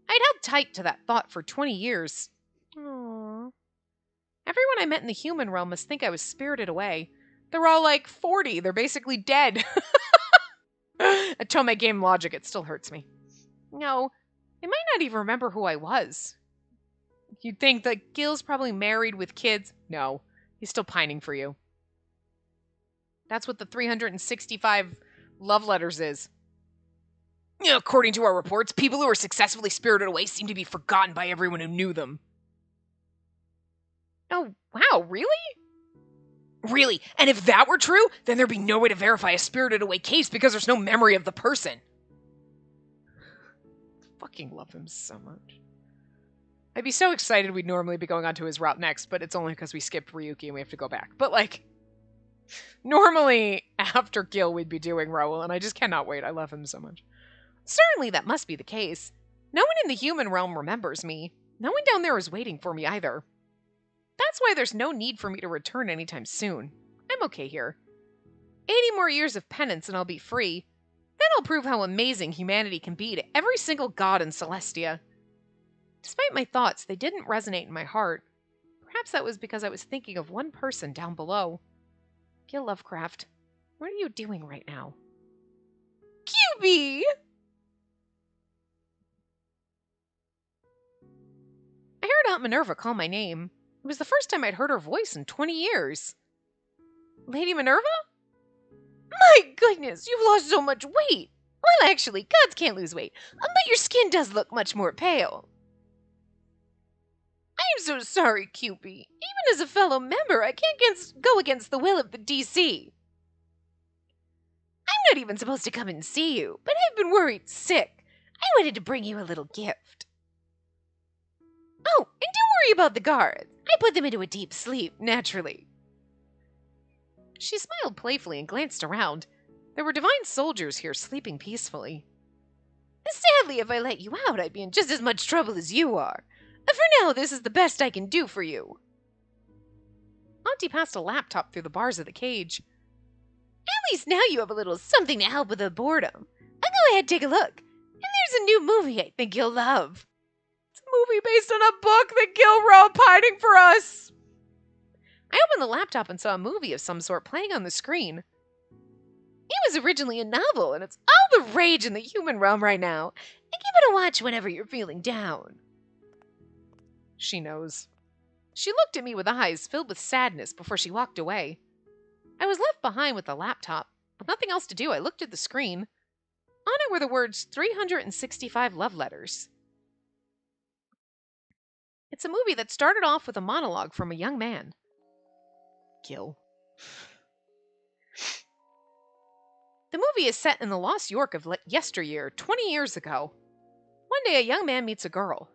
Speaker 1: I'd held tight to that thought for 20 years. Aww. Everyone I met in the human realm must think I was spirited away. They're all like 40. They're basically dead. Atome game logic, it still hurts me. No, they might not even remember who I was. You'd think that Gill's probably married with kids. No, he's still pining for you. That's what the 365 love letters is. According to our reports, people who are successfully spirited away seem to be forgotten by everyone who knew them. Oh, wow, really? Really? And if that were true, then there'd be no way to verify a spirited away case because there's no memory of the person. I fucking love him so much. I'd be so excited we'd normally be going on to his route next, but it's only because we skipped Ryuki and we have to go back. But, like, normally after Gill we'd be doing Raoul, and I just cannot wait. I love him so much. Certainly that must be the case. No one in the human realm remembers me. No one down there is waiting for me either. That's why there's no need for me to return anytime soon. I'm okay here. 80 more years of penance and I'll be free. Then I'll prove how amazing humanity can be to every single god in Celestia. Despite my thoughts, they didn't resonate in my heart. Perhaps that was because I was thinking of one person down below. Gill Lovecraft, what are you doing right now? QB! I heard Aunt Minerva call my name. It was the first time I'd heard her voice in 20 years. Lady Minerva? My goodness, you've lost so much weight. Well, actually, gods can't lose weight, but your skin does look much more pale. I am so sorry, Cupid. Even as a fellow member, I can't go against the will of the DC. I'm not even supposed to come and see you, but I've been worried sick. I wanted to bring you a little gift. Oh, and don't worry about the guards. I put them into a deep sleep, naturally. She smiled playfully and glanced around. There were divine soldiers here sleeping peacefully. Sadly, if I let you out, I'd be in just as much trouble as you are. For now, this is the best I can do for you. Auntie passed a laptop through the bars of the cage. At least now you have a little something to help with the boredom. I'll go ahead and take a look. And there's a new movie I think you'll love. It's a movie based on a book that Gill wrote pining for us. I opened the laptop and saw a movie of some sort playing on the screen. It was originally a novel, and it's all the rage in the human realm right now. And give it a watch whenever you're feeling down. She knows. She looked at me with eyes filled with sadness before she walked away. I was left behind with the laptop. With nothing else to do, I looked at the screen. On it were the words 365 love letters. It's a movie that started off with a monologue from a young man. Gill. The movie is set in the lost York of yesteryear, 20 years ago. One day a young man meets a girl.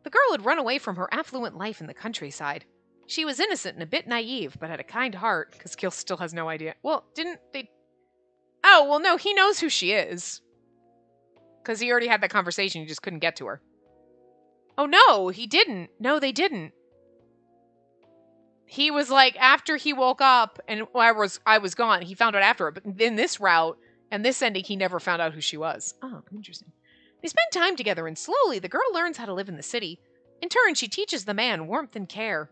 Speaker 1: The girl had run away from her affluent life in the countryside. She was innocent and a bit naive, but had a kind heart, because Gill still has no idea. Well, didn't they... Oh, well, no, he knows who she is. Because he already had that conversation, he just couldn't get to her. Oh, no, he didn't. No, they didn't. He was like, after he woke up, and I was gone, he found out after it. But in this route, and this ending, he never found out who she was. Oh, interesting. They spend time together, and slowly the girl learns how to live in the city. In turn, she teaches the man warmth and care.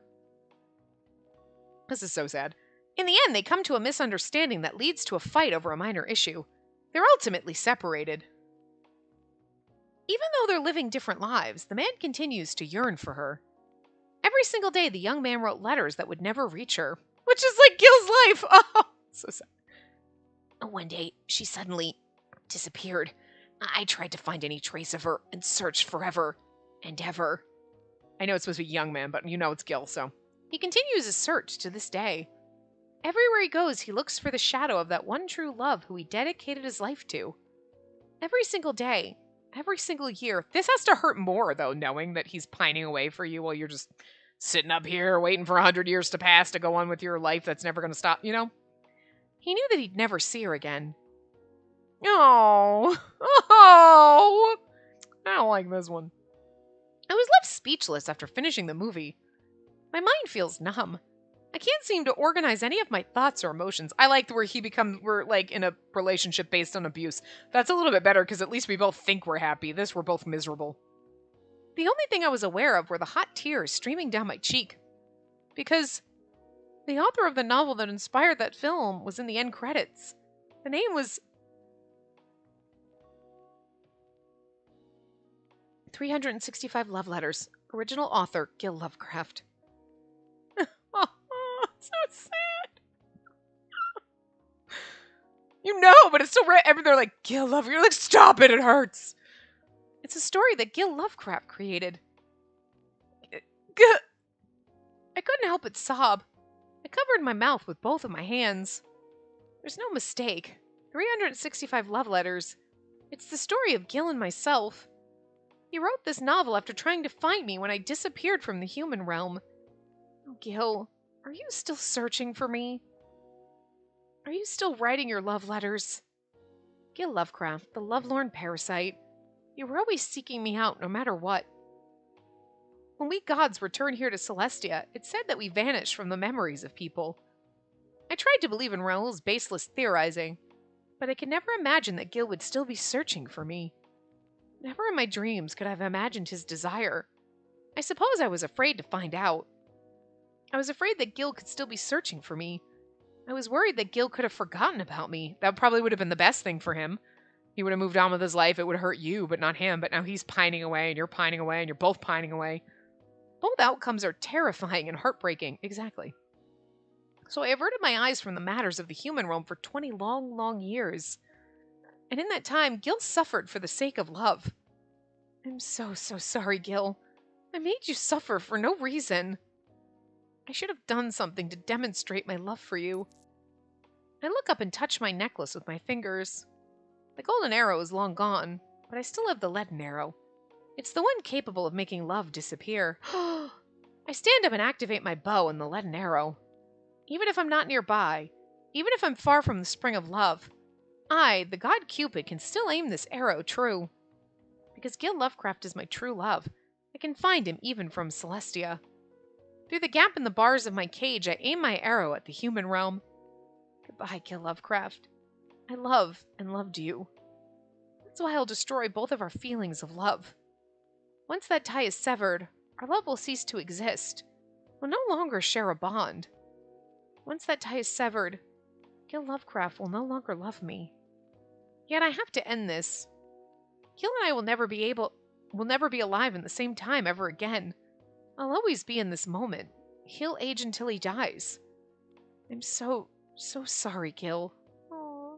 Speaker 1: This is so sad. In the end, they come to a misunderstanding that leads to a fight over a minor issue. They're ultimately separated. Even though they're living different lives, the man continues to yearn for her. Every single day, the young man wrote letters that would never reach her, which is like Gill's life. Oh, so sad. One day, she suddenly disappeared. I tried to find any trace of her and searched forever and ever. I know it's supposed to be a young man, but you know it's Gill, so. He continues his search to this day. Everywhere he goes, he looks for the shadow of that one true love who he dedicated his life to. Every single day, every single year. This has to hurt more, though, knowing that he's pining away for you while you're just sitting up here waiting for 100 years to pass to go on with your life that's never going to stop, you know? He knew that he'd never see her again. Oh, I don't like this one. I was left speechless after finishing the movie. My mind feels numb. I can't seem to organize any of my thoughts or emotions. I liked where we're like in a relationship based on abuse. That's a little bit better because at least we both think we're happy. This, we're both miserable. The only thing I was aware of were the hot tears streaming down my cheek. Because the author of the novel that inspired that film was in the end credits. The name was 365 Love Letters. Original author, Gill Lovecraft. Oh, so sad. You know, but it's still right. They're like, Gill Love. You're like, stop it, it hurts. It's a story that Gill Lovecraft created. I couldn't help but sob. I covered my mouth with both of my hands. There's no mistake. 365 Love Letters. It's the story of Gill and myself. He wrote this novel after trying to find me when I disappeared from the human realm. Oh, Gill, are you still searching for me? Are you still writing your love letters? Gill Lovecraft, the lovelorn parasite. You were always seeking me out no matter what. When we gods return here to Celestia, it's said that we vanish from the memories of people. I tried to believe in Raoul's baseless theorizing, but I could never imagine that Gill would still be searching for me. Never in my dreams could I have imagined his desire. I suppose I was afraid to find out. I was afraid that Gill could still be searching for me. I was worried that Gill could have forgotten about me. That probably would have been the best thing for him. He would have moved on with his life. It would hurt you, but not him. But now he's pining away, and you're pining away, and you're both pining away. Both outcomes are terrifying and heartbreaking. Exactly. So I averted my eyes from the matters of the human realm for 20 long, long years. And in that time, Gill suffered for the sake of love. I'm so, so sorry, Gill. I made you suffer for no reason. I should have done something to demonstrate my love for you. I look up and touch my necklace with my fingers. The golden arrow is long gone, but I still have the leaden arrow. It's the one capable of making love disappear. I stand up and activate my bow and the leaden arrow. Even if I'm not nearby, even if I'm far from the spring of love, I, the god Cupid, can still aim this arrow true. Because Gill Lovecraft is my true love, I can find him even from Celestia. Through the gap in the bars of my cage, I aim my arrow at the human realm. Goodbye, Gill Lovecraft. I love and loved you. That's why I'll destroy both of our feelings of love. Once that tie is severed, our love will cease to exist. We'll no longer share a bond. Once that tie is severed, Gill Lovecraft will no longer love me. Yet I have to end this. Gill and I will never be alive in the same time ever again. I'll always be in this moment. He'll age until he dies. I'm so sorry, Gill. Aww.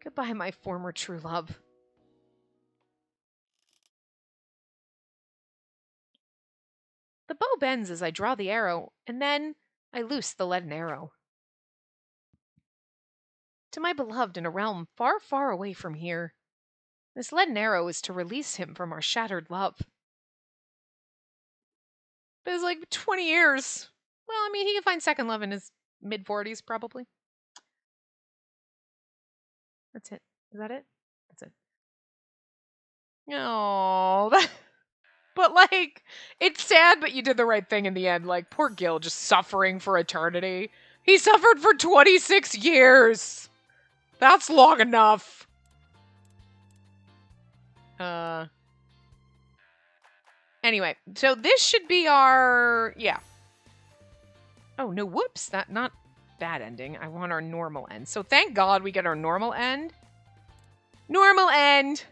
Speaker 1: Goodbye, my former true love. The bow bends as I draw the arrow, and then I loose the leaden arrow. To my beloved in a realm far, far away from here. This leaden arrow is to release him from our shattered love. But it's like 20 years. Well, I mean, he can find second love in his mid-40s, probably. That's it. Is that it? That's it. Oh, but like, it's sad, but you did the right thing in the end. Like, poor Gill just suffering for eternity. He suffered for 26 years. That's long enough. Anyway, so this should be our, yeah. Oh, no, whoops. Not bad ending. I want our normal end. So thank God we get our normal end. Normal end.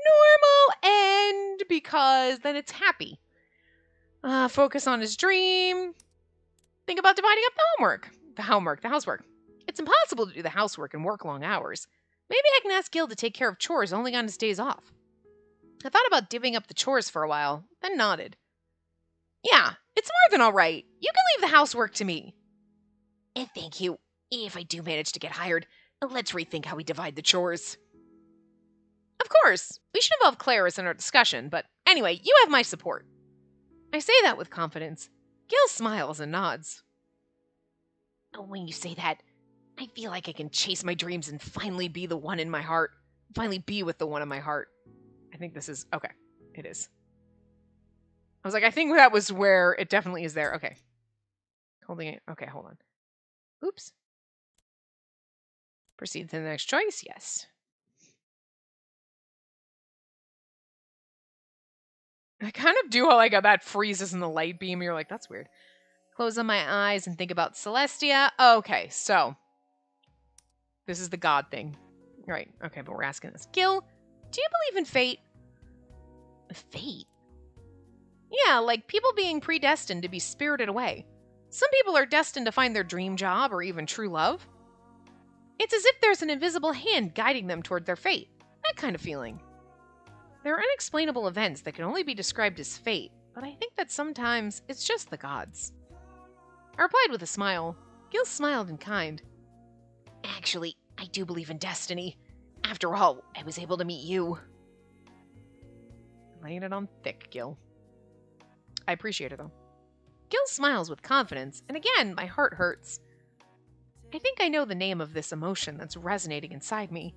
Speaker 1: Normal end, because then it's happy. Focus on his dream. Think about dividing up the housework. It's impossible to do the housework and work long hours. Maybe I can ask Gill to take care of chores only on his days off. I thought about divvying up the chores for a while, then nodded. Yeah, it's more than all right. You can leave the housework to me. And thank you. If I do manage to get hired, let's rethink how we divide the chores. Of course, we should involve Claris in our discussion, but anyway, you have my support. I say that with confidence. Gill smiles and nods. Oh, when you say that, I feel like I can chase my dreams and finally be the one in my heart. Finally be with the one in my heart. I think this is... Okay, it is. I was like, I think that was where it definitely is there. Okay. Holding it. Okay, hold on. Oops. Proceed to the next choice. Yes. I kind of do how like that freezes in the light beam. You're like, that's weird. Close on my eyes and think about Celestia. Okay, so this is the God thing. Right. Okay, but we're asking this. Gill, do you believe in fate? Fate? Yeah, like people being predestined to be spirited away. Some people are destined to find their dream job or even true love. It's as if there's an invisible hand guiding them toward their fate. That kind of feeling. There are unexplainable events that can only be described as fate, but I think that sometimes it's just the gods. I replied with a smile. Gill smiled in kind. Actually, I do believe in destiny. After all, I was able to meet you. Laying it on thick, Gill. I appreciate it, though. Gill smiles with confidence, and again, my heart hurts. I think I know the name of this emotion that's resonating inside me.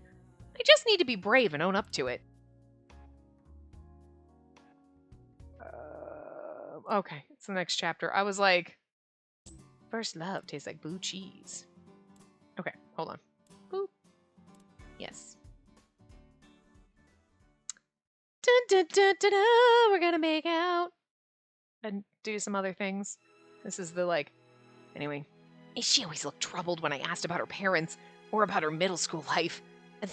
Speaker 1: I just need to be brave and own up to it. Okay, it's the next chapter. I was like, first love tastes like blue cheese. Okay, hold on. Boop. Yes. Dun, dun, dun, dun, dun, we're gonna make out. And do some other things. This is the like... Anyway. She always looked troubled when I asked about her parents or about her middle school life.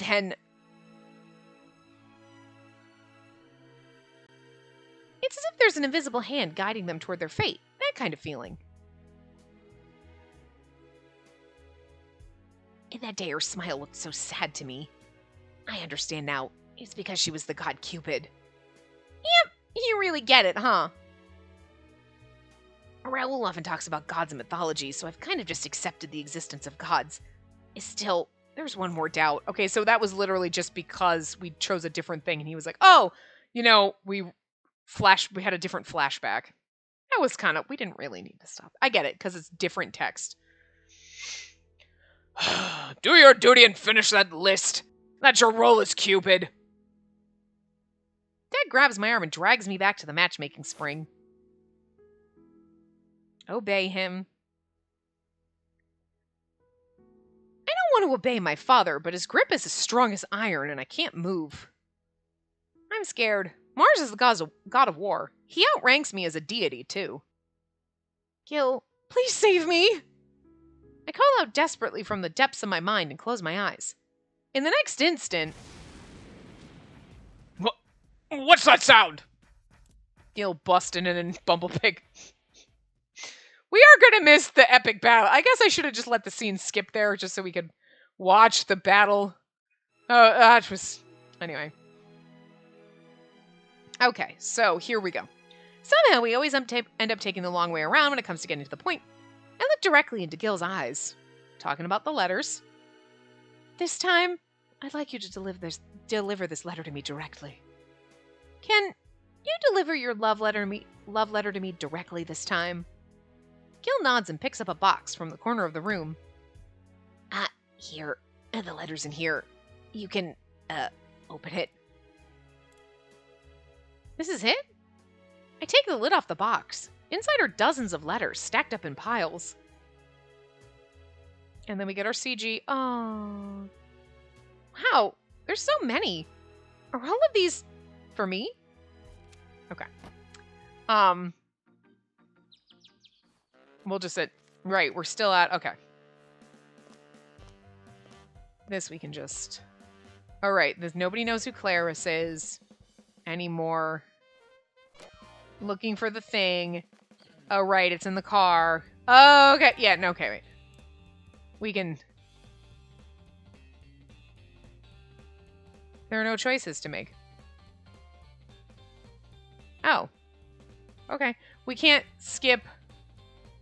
Speaker 1: Then... It's as if there's an invisible hand guiding them toward their fate. That kind of feeling. In that day, her smile looked so sad to me. I understand now. It's because she was the god Cupid. Yep, you really get it, huh? Raoul often talks about gods in mythology, so I've kind of just accepted the existence of gods. Still, there's one more doubt. Okay, so that was literally just because we chose a different thing, and he was like, oh, you know, we had a different flashback. That was kind of, we didn't really need to stop. I get it, because it's different text. Do your duty and finish that list. That's your role as Cupid. Dad grabs my arm and drags me back to the matchmaking spring. Obey him. I don't want to obey my father, but his grip is as strong as iron and I can't move. I'm scared. Mars is the god of war. He outranks me as a deity, too. Gill, please save me! I call out desperately from the depths of my mind and close my eyes. In the next instant... What's that sound? Gill busting in and Bumblepig. We are gonna miss the epic battle. I guess I should have just let the scene skip there just so we could watch the battle. Oh, that was... Anyway. Okay, so here we go. Somehow we always end up taking the long way around when it comes to getting to the point. I look directly into Gill's eyes, talking about the letters. This time, I'd like you to deliver this letter to me directly. Can you deliver your love letter to me directly this time? Gill nods and picks up a box from the corner of the room. Here. The letter's in here. You can, open it. This is it? I take the lid off the box. Inside are dozens of letters stacked up in piles. And then we get our CG. Oh. Wow. There's so many. Are all of these for me? Okay. We'll just sit. Right, we're still at... Okay. This we can just... Alright, nobody knows who Claris is anymore. Looking for the thing. Oh, right, it's in the car. Oh, okay. Yeah, no, okay, wait. We can... There are no choices to make. Oh. Okay. We can't skip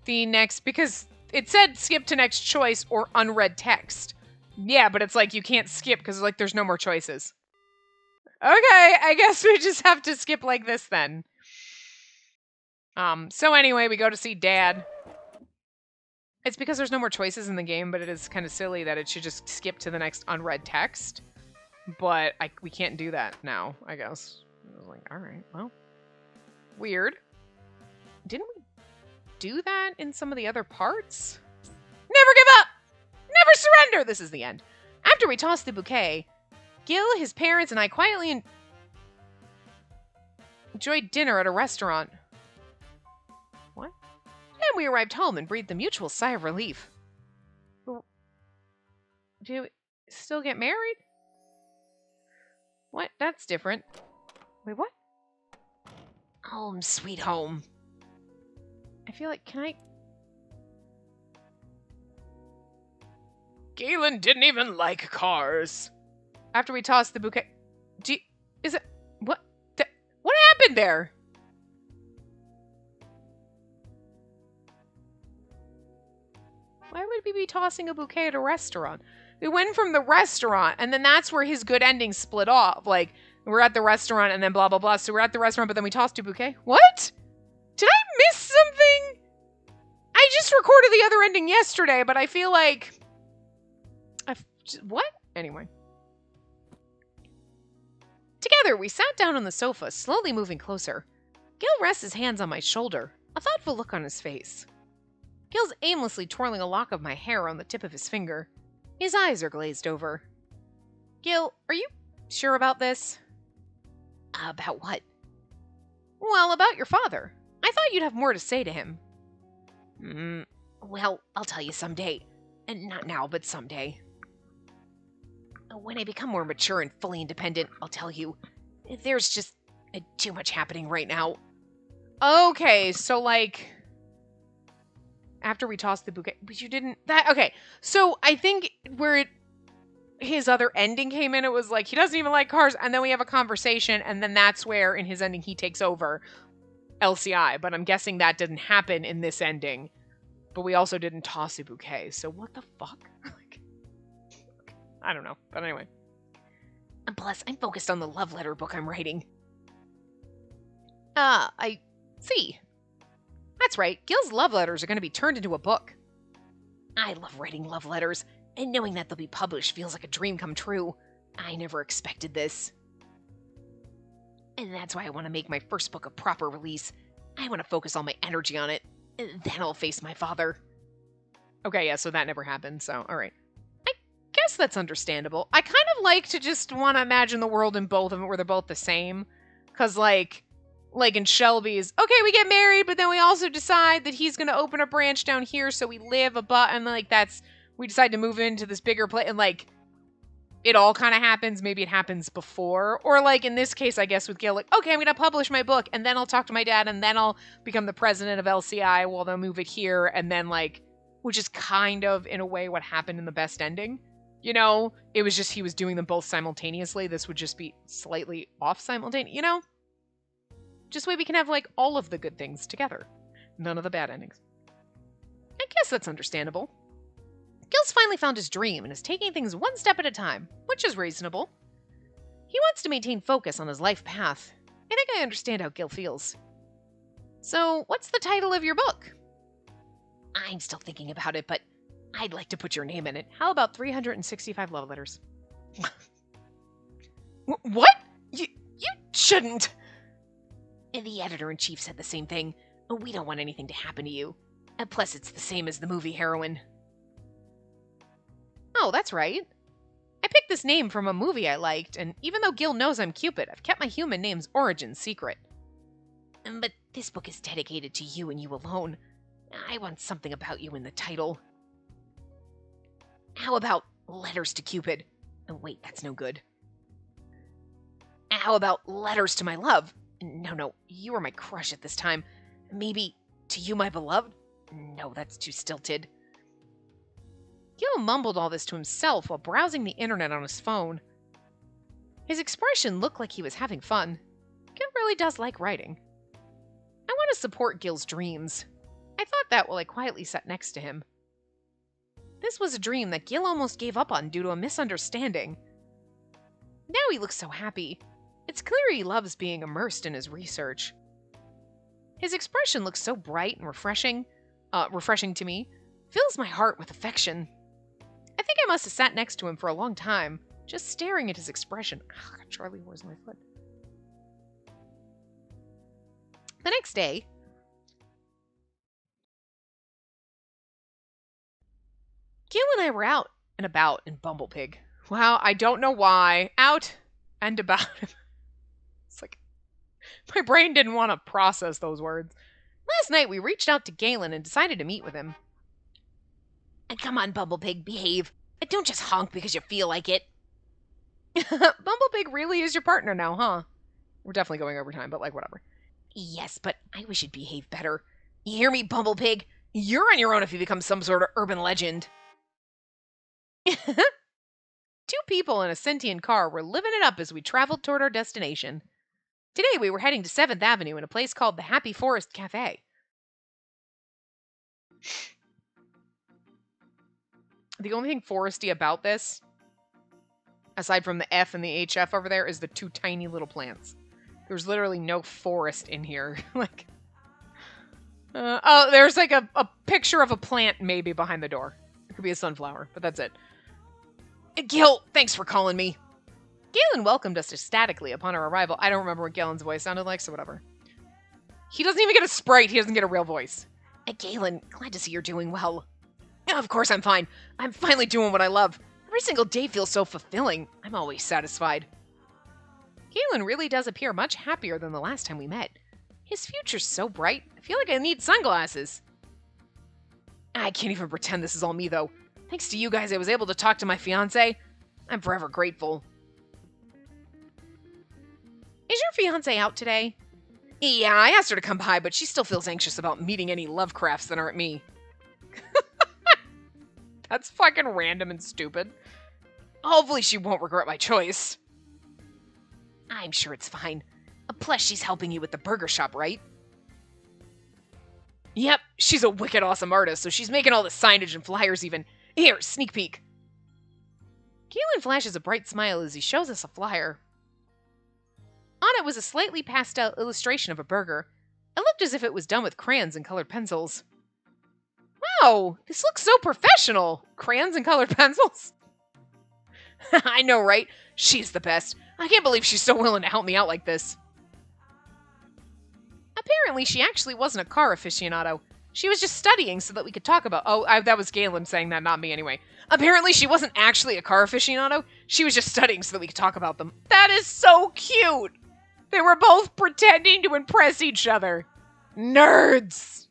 Speaker 1: the next... Because it said skip to next choice or unread text. Yeah, but it's like you can't skip because like there's no more choices. Okay, I guess we just have to skip like this then. So anyway, we go to see Dad. It's because there's no more choices in the game, but it is kind of silly that it should just skip to the next unread text. But we can't do that now, I guess. I was like, all right, well. Weird. Didn't we? do that in some of the other parts? Never give up! Never surrender! This is the end. After we tossed the bouquet, Gill, his parents, and I quietly enjoyed dinner at a restaurant. What? Then we arrived home and breathed a mutual sigh of relief. Do you still get married? What? That's different. Wait, what? Home, sweet home. I feel like, can I... Galen didn't even like cars. After we tossed the bouquet... Is it... What? What happened there? Why would we be tossing a bouquet at a restaurant? We went from the restaurant, and then that's where his good ending split off. Like, we're at the restaurant, and then blah, blah, blah. So we're at the restaurant, but then we tossed a bouquet? What? Did I miss something? I just recorded the other ending yesterday, but I feel like... What? Anyway. Together, we sat down on the sofa, slowly moving closer. Gill rests his hands on my shoulder, a thoughtful look on his face. Gill's aimlessly twirling a lock of my hair on the tip of his finger. His eyes are glazed over. Gill, are you sure about this? About what? Well, about your father. I thought you'd have more to say to him. Well, I'll tell you someday. And not now, but someday. When I become more mature and fully independent, I'll tell you. There's just too much happening right now. Okay, so like... After we tossed the bouquet... But you didn't... Okay, so I think where his other ending came in, it was like, he doesn't even like cars, and then we have a conversation, and then that's where, in his ending, he takes over LCI. But I'm guessing that didn't happen in this ending. But we also didn't toss a bouquet, so what the fuck? I don't know, but anyway. And plus, I'm focused on the love letter book I'm writing. I see. That's right, Gill's love letters are going to be turned into a book. I love writing love letters, and knowing that they'll be published feels like a dream come true. I never expected this. And that's why I want to make my first book a proper release. I want to focus all my energy on it, and then I'll face my father. Okay, yeah, so that never happened, so alright. I guess that's understandable. I kind of like to just want to imagine the world in both of them where they're both the same. Because, like in Shelby's, okay, we get married, but then we also decide that he's going to open a branch down here, so we live and, like, we decide to move into this bigger place, and, like, it all kind of happens. Maybe it happens before. Or, like, in this case, I guess, with Gill, like, okay, I'm going to publish my book, and then I'll talk to my dad, and then I'll become the president of LCI while they'll move it here, and then, like, which is kind of, in a way, what happened in the best ending. You know, it was just he was doing them both simultaneously. This would just be slightly off simultaneous, you know? Just way we can have, like, all of the good things together. None of the bad endings. I guess that's understandable. Gill's finally found his dream and is taking things one step at a time, which is reasonable. He wants to maintain focus on his life path. I think I understand how Gill feels. So, what's the title of your book? I'm still thinking about it, but I'd like to put your name in it. How about 365 love letters? What? You shouldn't. The editor-in-chief said the same thing. We don't want anything to happen to you. Plus, it's the same as the movie heroine. Oh, that's right. I picked this name from a movie I liked, and even though Gill knows I'm Cupid, I've kept my human name's origin secret. But this book is dedicated to you and you alone. I want something about you in the title. How about Letters to Cupid? Oh, wait, that's no good. How about Letters to My Love? No, you were my crush at this time. Maybe To You, My Beloved? No, that's too stilted. Gill mumbled all this to himself while browsing the internet on his phone. His expression looked like he was having fun. Gill really does like writing. I want to support Gill's dreams. I thought that while I quietly sat next to him. This was a dream that Gill almost gave up on due to a misunderstanding. Now he looks so happy. It's clear he loves being immersed in his research. His expression looks so bright and refreshing to me, fills my heart with affection. I think I must have sat next to him for a long time, just staring at his expression. Oh, Charlie, where's my foot? The next day, I were out and about in Bumblepig. Wow, I don't know why. Out and about. It's like, my brain didn't want to process those words. Last night, we reached out to Galen and decided to meet with him. Come on, Bumblepig, behave. Don't just honk because you feel like it. Bumblepig really is your partner now, huh? We're definitely going over time, but like, whatever. Yes, but I wish you'd behave better. You hear me, Bumblepig? You're on your own if you become some sort of urban legend. 2 people in a sentient car were living it up as we traveled toward our destination. Today we were heading to 7th Avenue in a place called the Happy Forest Cafe. The only thing foresty about this, aside from the F and the HF over there, is the 2 tiny little plants. There's literally no forest in here. Like, oh, there's like a picture of a plant maybe behind the door. It could be a sunflower, but that's it. Gill, thanks for calling me. Galen welcomed us ecstatically upon our arrival. I don't remember what Galen's voice sounded like, so whatever. He doesn't even get a sprite. He doesn't get a real voice. Galen, glad to see you're doing well. Of course I'm fine. I'm finally doing what I love. Every single day feels so fulfilling. I'm always satisfied. Galen really does appear much happier than the last time we met. His future's so bright. I feel like I need sunglasses. I can't even pretend this is all me, though. Thanks to you guys, I was able to talk to my fiancé. I'm forever grateful. Is your fiancé out today? Yeah, I asked her to come by, but she still feels anxious about meeting any Lovecrafts that aren't me. That's fucking random and stupid. Hopefully she won't regret my choice. I'm sure it's fine. Plus, she's helping you with the burger shop, right? Yep, she's a wicked awesome artist, so she's making all the signage and flyers even. Here, sneak peek. Galen flashes a bright smile as he shows us a flyer. On it was a slightly pastel illustration of a burger. It looked as if it was done with crayons and colored pencils. Wow, this looks so professional. Crayons and colored pencils? I know, right? She's the best. I can't believe she's so willing to help me out like this. Apparently, she actually wasn't a car aficionado. She was just studying so that we could talk about... that was Galen saying that, not me anyway. Apparently, she wasn't actually a car aficionado. She was just studying so that we could talk about them. That is so cute! They were both pretending to impress each other. Nerds!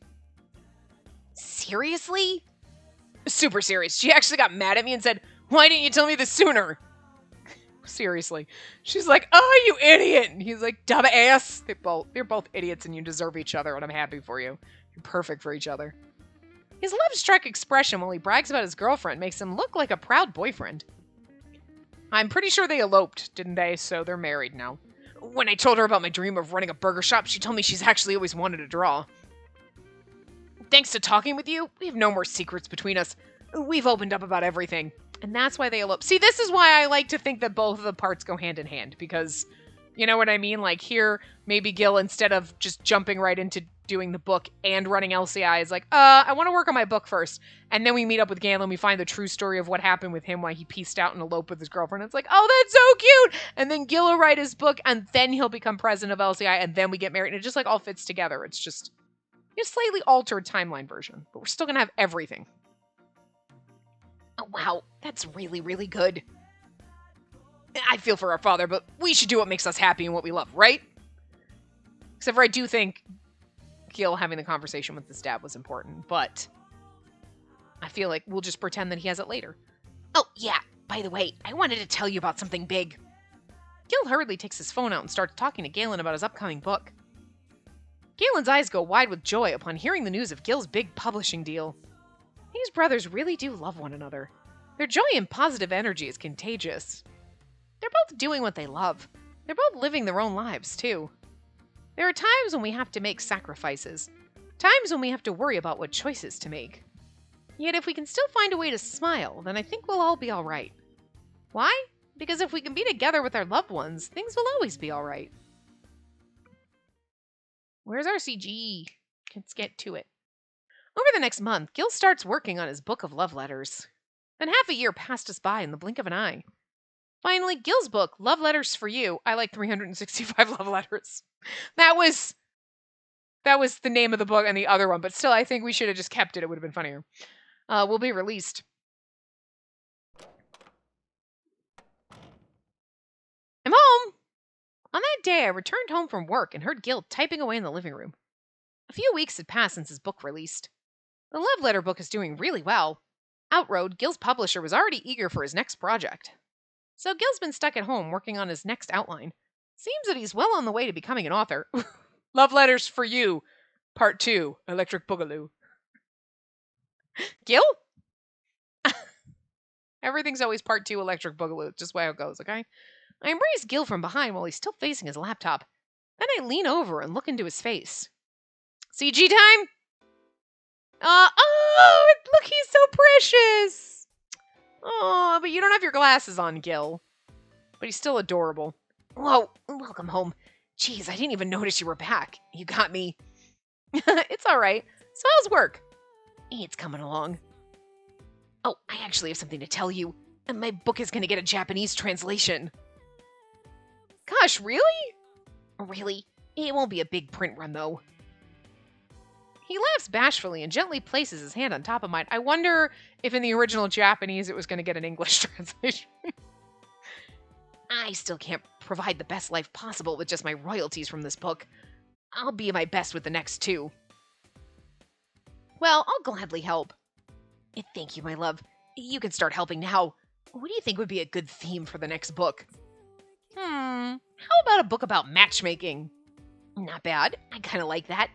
Speaker 1: Seriously? Super serious. She actually got mad at me and said, "Why didn't you tell me this sooner?" Seriously. She's like, "Oh, you idiot!" And he's like, "Dumbass." They're both idiots and you deserve each other, and I'm happy for you. You're perfect for each other. His love-struck expression while he brags about his girlfriend makes him look like a proud boyfriend. I'm pretty sure they eloped, didn't they? So they're married now. When I told her about my dream of running a burger shop, she told me she's actually always wanted to draw. Thanks to talking with you, we have no more secrets between us. We've opened up about everything. And that's why they elope. See, this is why I like to think that both of the parts go hand in hand, because, you know what I mean? Like, here, maybe Gill, instead of just jumping right into doing the book and running LCI, is like, I want to work on my book first. And then we meet up with Galen, we find the true story of what happened with him, why he pieced out and eloped with his girlfriend. It's like, oh, that's so cute! And then Gill will write his book, and then he'll become president of LCI, and then we get married, and it just, like, all fits together. It's just a slightly altered timeline version, but we're still gonna have everything. Oh, wow, that's really, really good. I feel for our father, but we should do what makes us happy and what we love, right? Except for I do think Gill having the conversation with his dad was important, but I feel like we'll just pretend that he has it later. Oh, yeah, by the way, I wanted to tell you about something big. Gill hurriedly takes his phone out and starts talking to Galen about his upcoming book. Galen's eyes go wide with joy upon hearing the news of Gill's big publishing deal. These brothers really do love one another. Their joy and positive energy is contagious. They're both doing what they love. They're both living their own lives, too. There are times when we have to make sacrifices. Times when we have to worry about what choices to make. Yet if we can still find a way to smile, then I think we'll all be alright. Why? Because if we can be together with our loved ones, things will always be alright. Where's our CG? Let's get to it. Over the next month, Gill starts working on his book of love letters. Then half a year passed us by in the blink of an eye. Finally, Gill's book, Love Letters for You, I like 365 love letters. That was the name of the book and the other one, but still, I think we should have just kept it. It would have been funnier. Will be released. I'm home! On that day, I returned home from work and heard Gill typing away in the living room. A few weeks had passed since his book released. The love letter book is doing really well. Outroad, Gill's publisher, was already eager for his next project. So Gill's been stuck at home working on his next outline. Seems that he's well on the way to becoming an author. Love Letters for You, Part 2, Electric Boogaloo. Gill? Everything's always Part 2, Electric Boogaloo. Just way it goes, okay? I embrace Gill from behind while he's still facing his laptop. Then I lean over and look into his face. CG time? Oh, look, he's so precious. Oh, but you don't have your glasses on, Gill. But he's still adorable. Whoa, welcome home. Jeez, I didn't even notice you were back. You got me. It's all right. So how's work? It's coming along. Oh, I actually have something to tell you. My book is going to get a Japanese translation. Gosh, really? Really? It won't be a big print run, though. He laughs bashfully and gently places his hand on top of mine. I wonder if in the original Japanese it was going to get an English translation. I still can't provide the best life possible with just my royalties from this book. I'll be my best with the next two. Well, I'll gladly help. Thank you, my love. You can start helping now. What do you think would be a good theme for the next book? How about a book about matchmaking? Not bad. I kind of like that.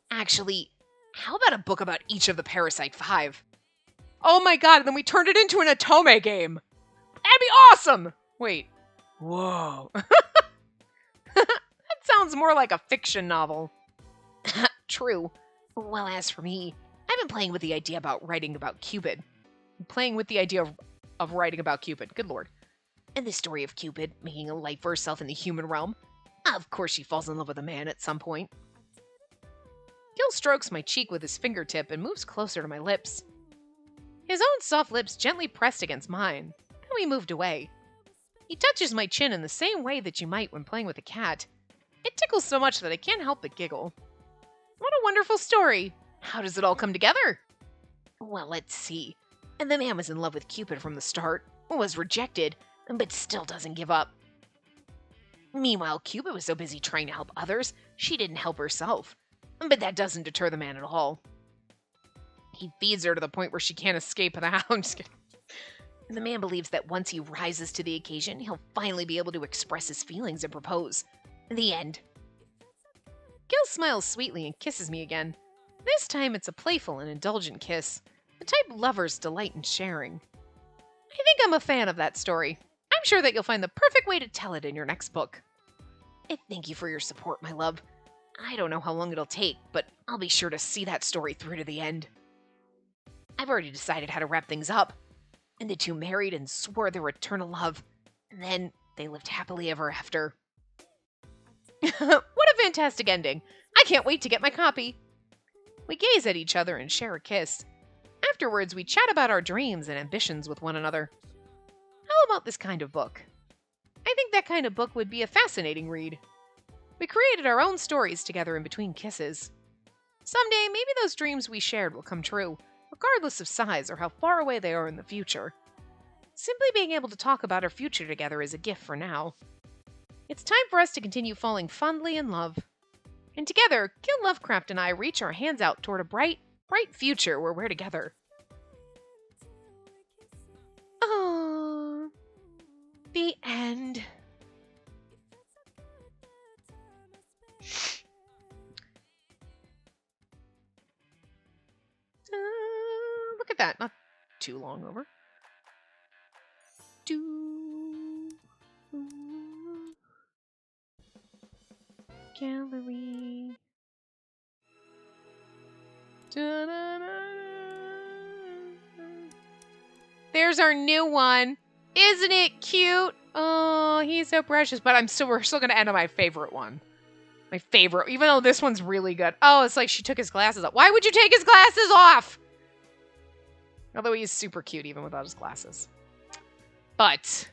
Speaker 1: Actually, how about a book about each of the Parasite 5? Oh my god, and then we turned it into an Otome game. That'd be awesome! Wait. Whoa. That sounds more like a fiction novel. True. Well, as for me, I've been playing with the idea about writing about Cupid. Playing with the idea of writing about Cupid. Good lord. And the story of Cupid making a life for herself in the human realm. Of course she falls in love with a man at some point. Gill strokes my cheek with his fingertip and moves closer to my lips. His own soft lips gently pressed against mine. Then we moved away. He touches my chin in the same way that you might when playing with a cat. It tickles so much that I can't help but giggle. What a wonderful story. How does it all come together? Well, let's see. And the man was in love with Cupid from the start, was rejected, but still doesn't give up. Meanwhile, Cupid was so busy trying to help others, she didn't help herself. But that doesn't deter the man at all. He feeds her to the point where she can't escape the house. I'm just kidding. The man believes that once he rises to the occasion, he'll finally be able to express his feelings and propose. The end. Gill smiles sweetly and kisses me again. This time it's a playful and indulgent kiss, the type lovers delight in sharing. I think I'm a fan of that story. I'm sure that you'll find the perfect way to tell it in your next book. Thank you for your support, my love. I don't know how long it'll take, but I'll be sure to see that story through to the end. I've already decided how to wrap things up. And the two married and swore their eternal love. And then they lived happily ever after. What a fantastic ending. I can't wait to get my copy. We gaze at each other and share a kiss. Afterwards, we chat about our dreams and ambitions with one another. How about this kind of book? I think that kind of book would be a fascinating read. We created our own stories together in between kisses. Someday, maybe those dreams we shared will come true, regardless of size or how far away they are in the future. Simply being able to talk about our future together is a gift for now. It's time for us to continue falling fondly in love. And together, Gill Lovecraft and I reach our hands out toward a bright, bright future where we're together. Oh, the end. Look at that. Not too long over. Gallery. There's our new one. Isn't it cute? Oh, he's so precious. But we're still going to end on my favorite one. My favorite, even though this one's really good. Oh, it's like she took his glasses off. Why would you take his glasses off? Although he is super cute even without his glasses. But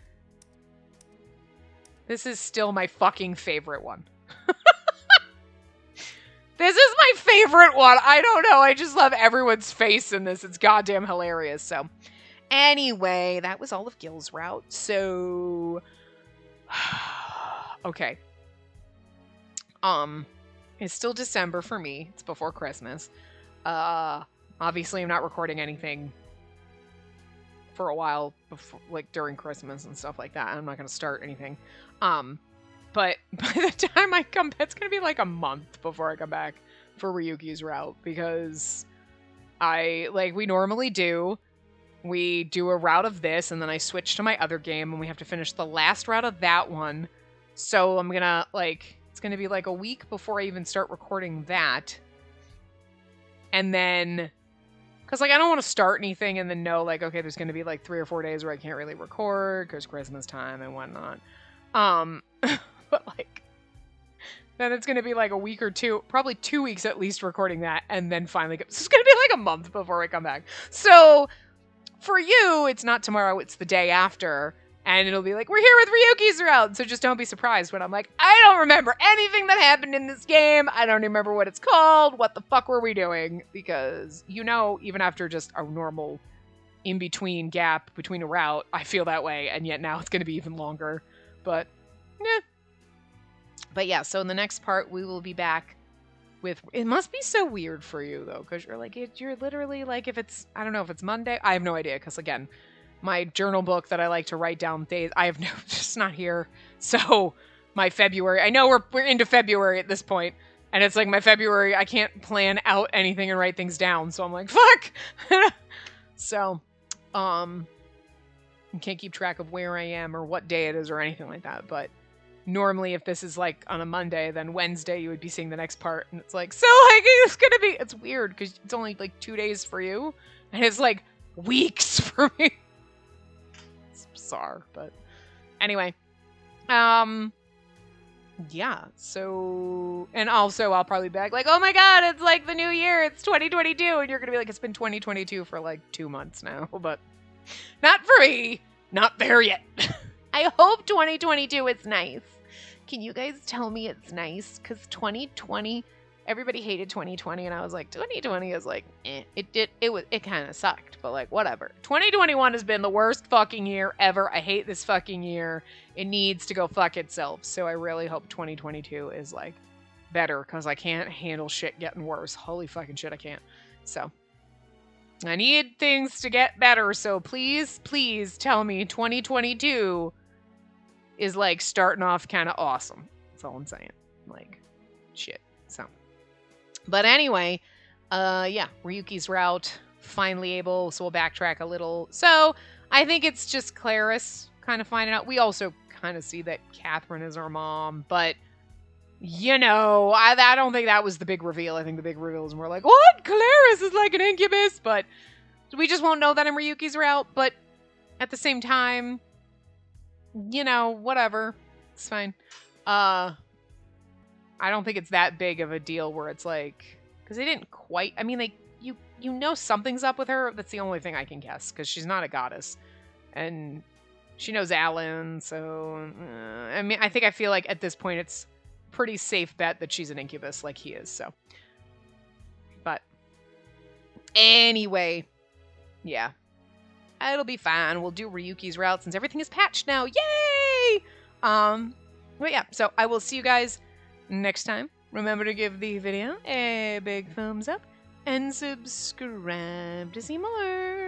Speaker 1: this is still my fucking favorite one. This is my favorite one. I don't know. I just love everyone's face in this. It's goddamn hilarious. So anyway, that was all of Gill's route. So okay. It's still December for me. It's before Christmas. Obviously I'm not recording anything for a while before, like during Christmas and stuff like that. I'm not gonna start anything. But by the time I come, it's gonna be like a month before I come back for Ryuki's route, because we normally do. We do a route of this, and then I switch to my other game, and we have to finish the last route of that one. So I'm gonna, it's gonna be like a week before I even start recording that. And then, because, I don't want to start anything and then know, okay, there's gonna be, 3 or 4 days where I can't really record because Christmas time and whatnot. But, then it's gonna be, a week or two, probably 2 weeks at least recording that, and then finally, so it's gonna be, a month before I come back. So for you, it's not tomorrow, it's the day after, and it'll be we're here with Ryuki's route, so just don't be surprised when I'm I don't remember anything that happened in this game, I don't remember what it's called, what the fuck were we doing, because, even after just a normal in-between gap between a route, I feel that way, and yet now it's gonna be even longer, but, But yeah, so in the next part, we will be back with... It must be so weird for you, though, because you're literally, if it's... I don't know if it's Monday. I have no idea, because, again, my journal book that I like to write down days, I have no... It's not here. So, my February... I know we're into February at this point, and it's my February, I can't plan out anything and write things down, so I'm fuck! So, I can't keep track of where I am or what day it is or anything like that, but... Normally, if this is, on a Monday, then Wednesday you would be seeing the next part. And it's it's gonna be... It's weird, because it's only, 2 days for you. And it's, weeks for me. It's bizarre, but... Anyway. Yeah, so... And also, I'll probably be oh my god, it's, the new year, it's 2022! And you're gonna be it's been 2022 for, 2 months now. But not for me! Not there yet. I hope 2022 is nice. Can you guys tell me it's nice? Because 2020, everybody hated 2020, and I was 2020 is eh. It kind of sucked, but whatever. 2021 has been the worst fucking year ever. I hate this fucking year. It needs to go fuck itself. So I really hope 2022 is better, because I can't handle shit getting worse. Holy fucking shit, I can't. So I need things to get better. So please, please tell me 2022 is starting off kind of awesome. That's all I'm saying. Shit. So, but anyway, yeah, Ryuki's route, finally able, so we'll backtrack a little. So I think it's just Claris kind of finding out. We also kind of see that Catherine is our mom, but I don't think that was the big reveal. I think the big reveal is more what? Claris is an incubus, but we just won't know that in Ryuki's route, but at the same time, whatever. It's fine. I don't think it's that big of a deal where it's because they didn't quite, I mean, you know something's up with her. That's the only thing I can guess, because she's not a goddess. And she knows Alan, so, I feel at this point it's pretty safe bet that she's an incubus like he is, so. But, anyway, yeah. It'll be fine. We'll do Ryuki's route since everything is patched now. Yay! But yeah, so I will see you guys next time. Remember to give the video a big thumbs up and subscribe to see more.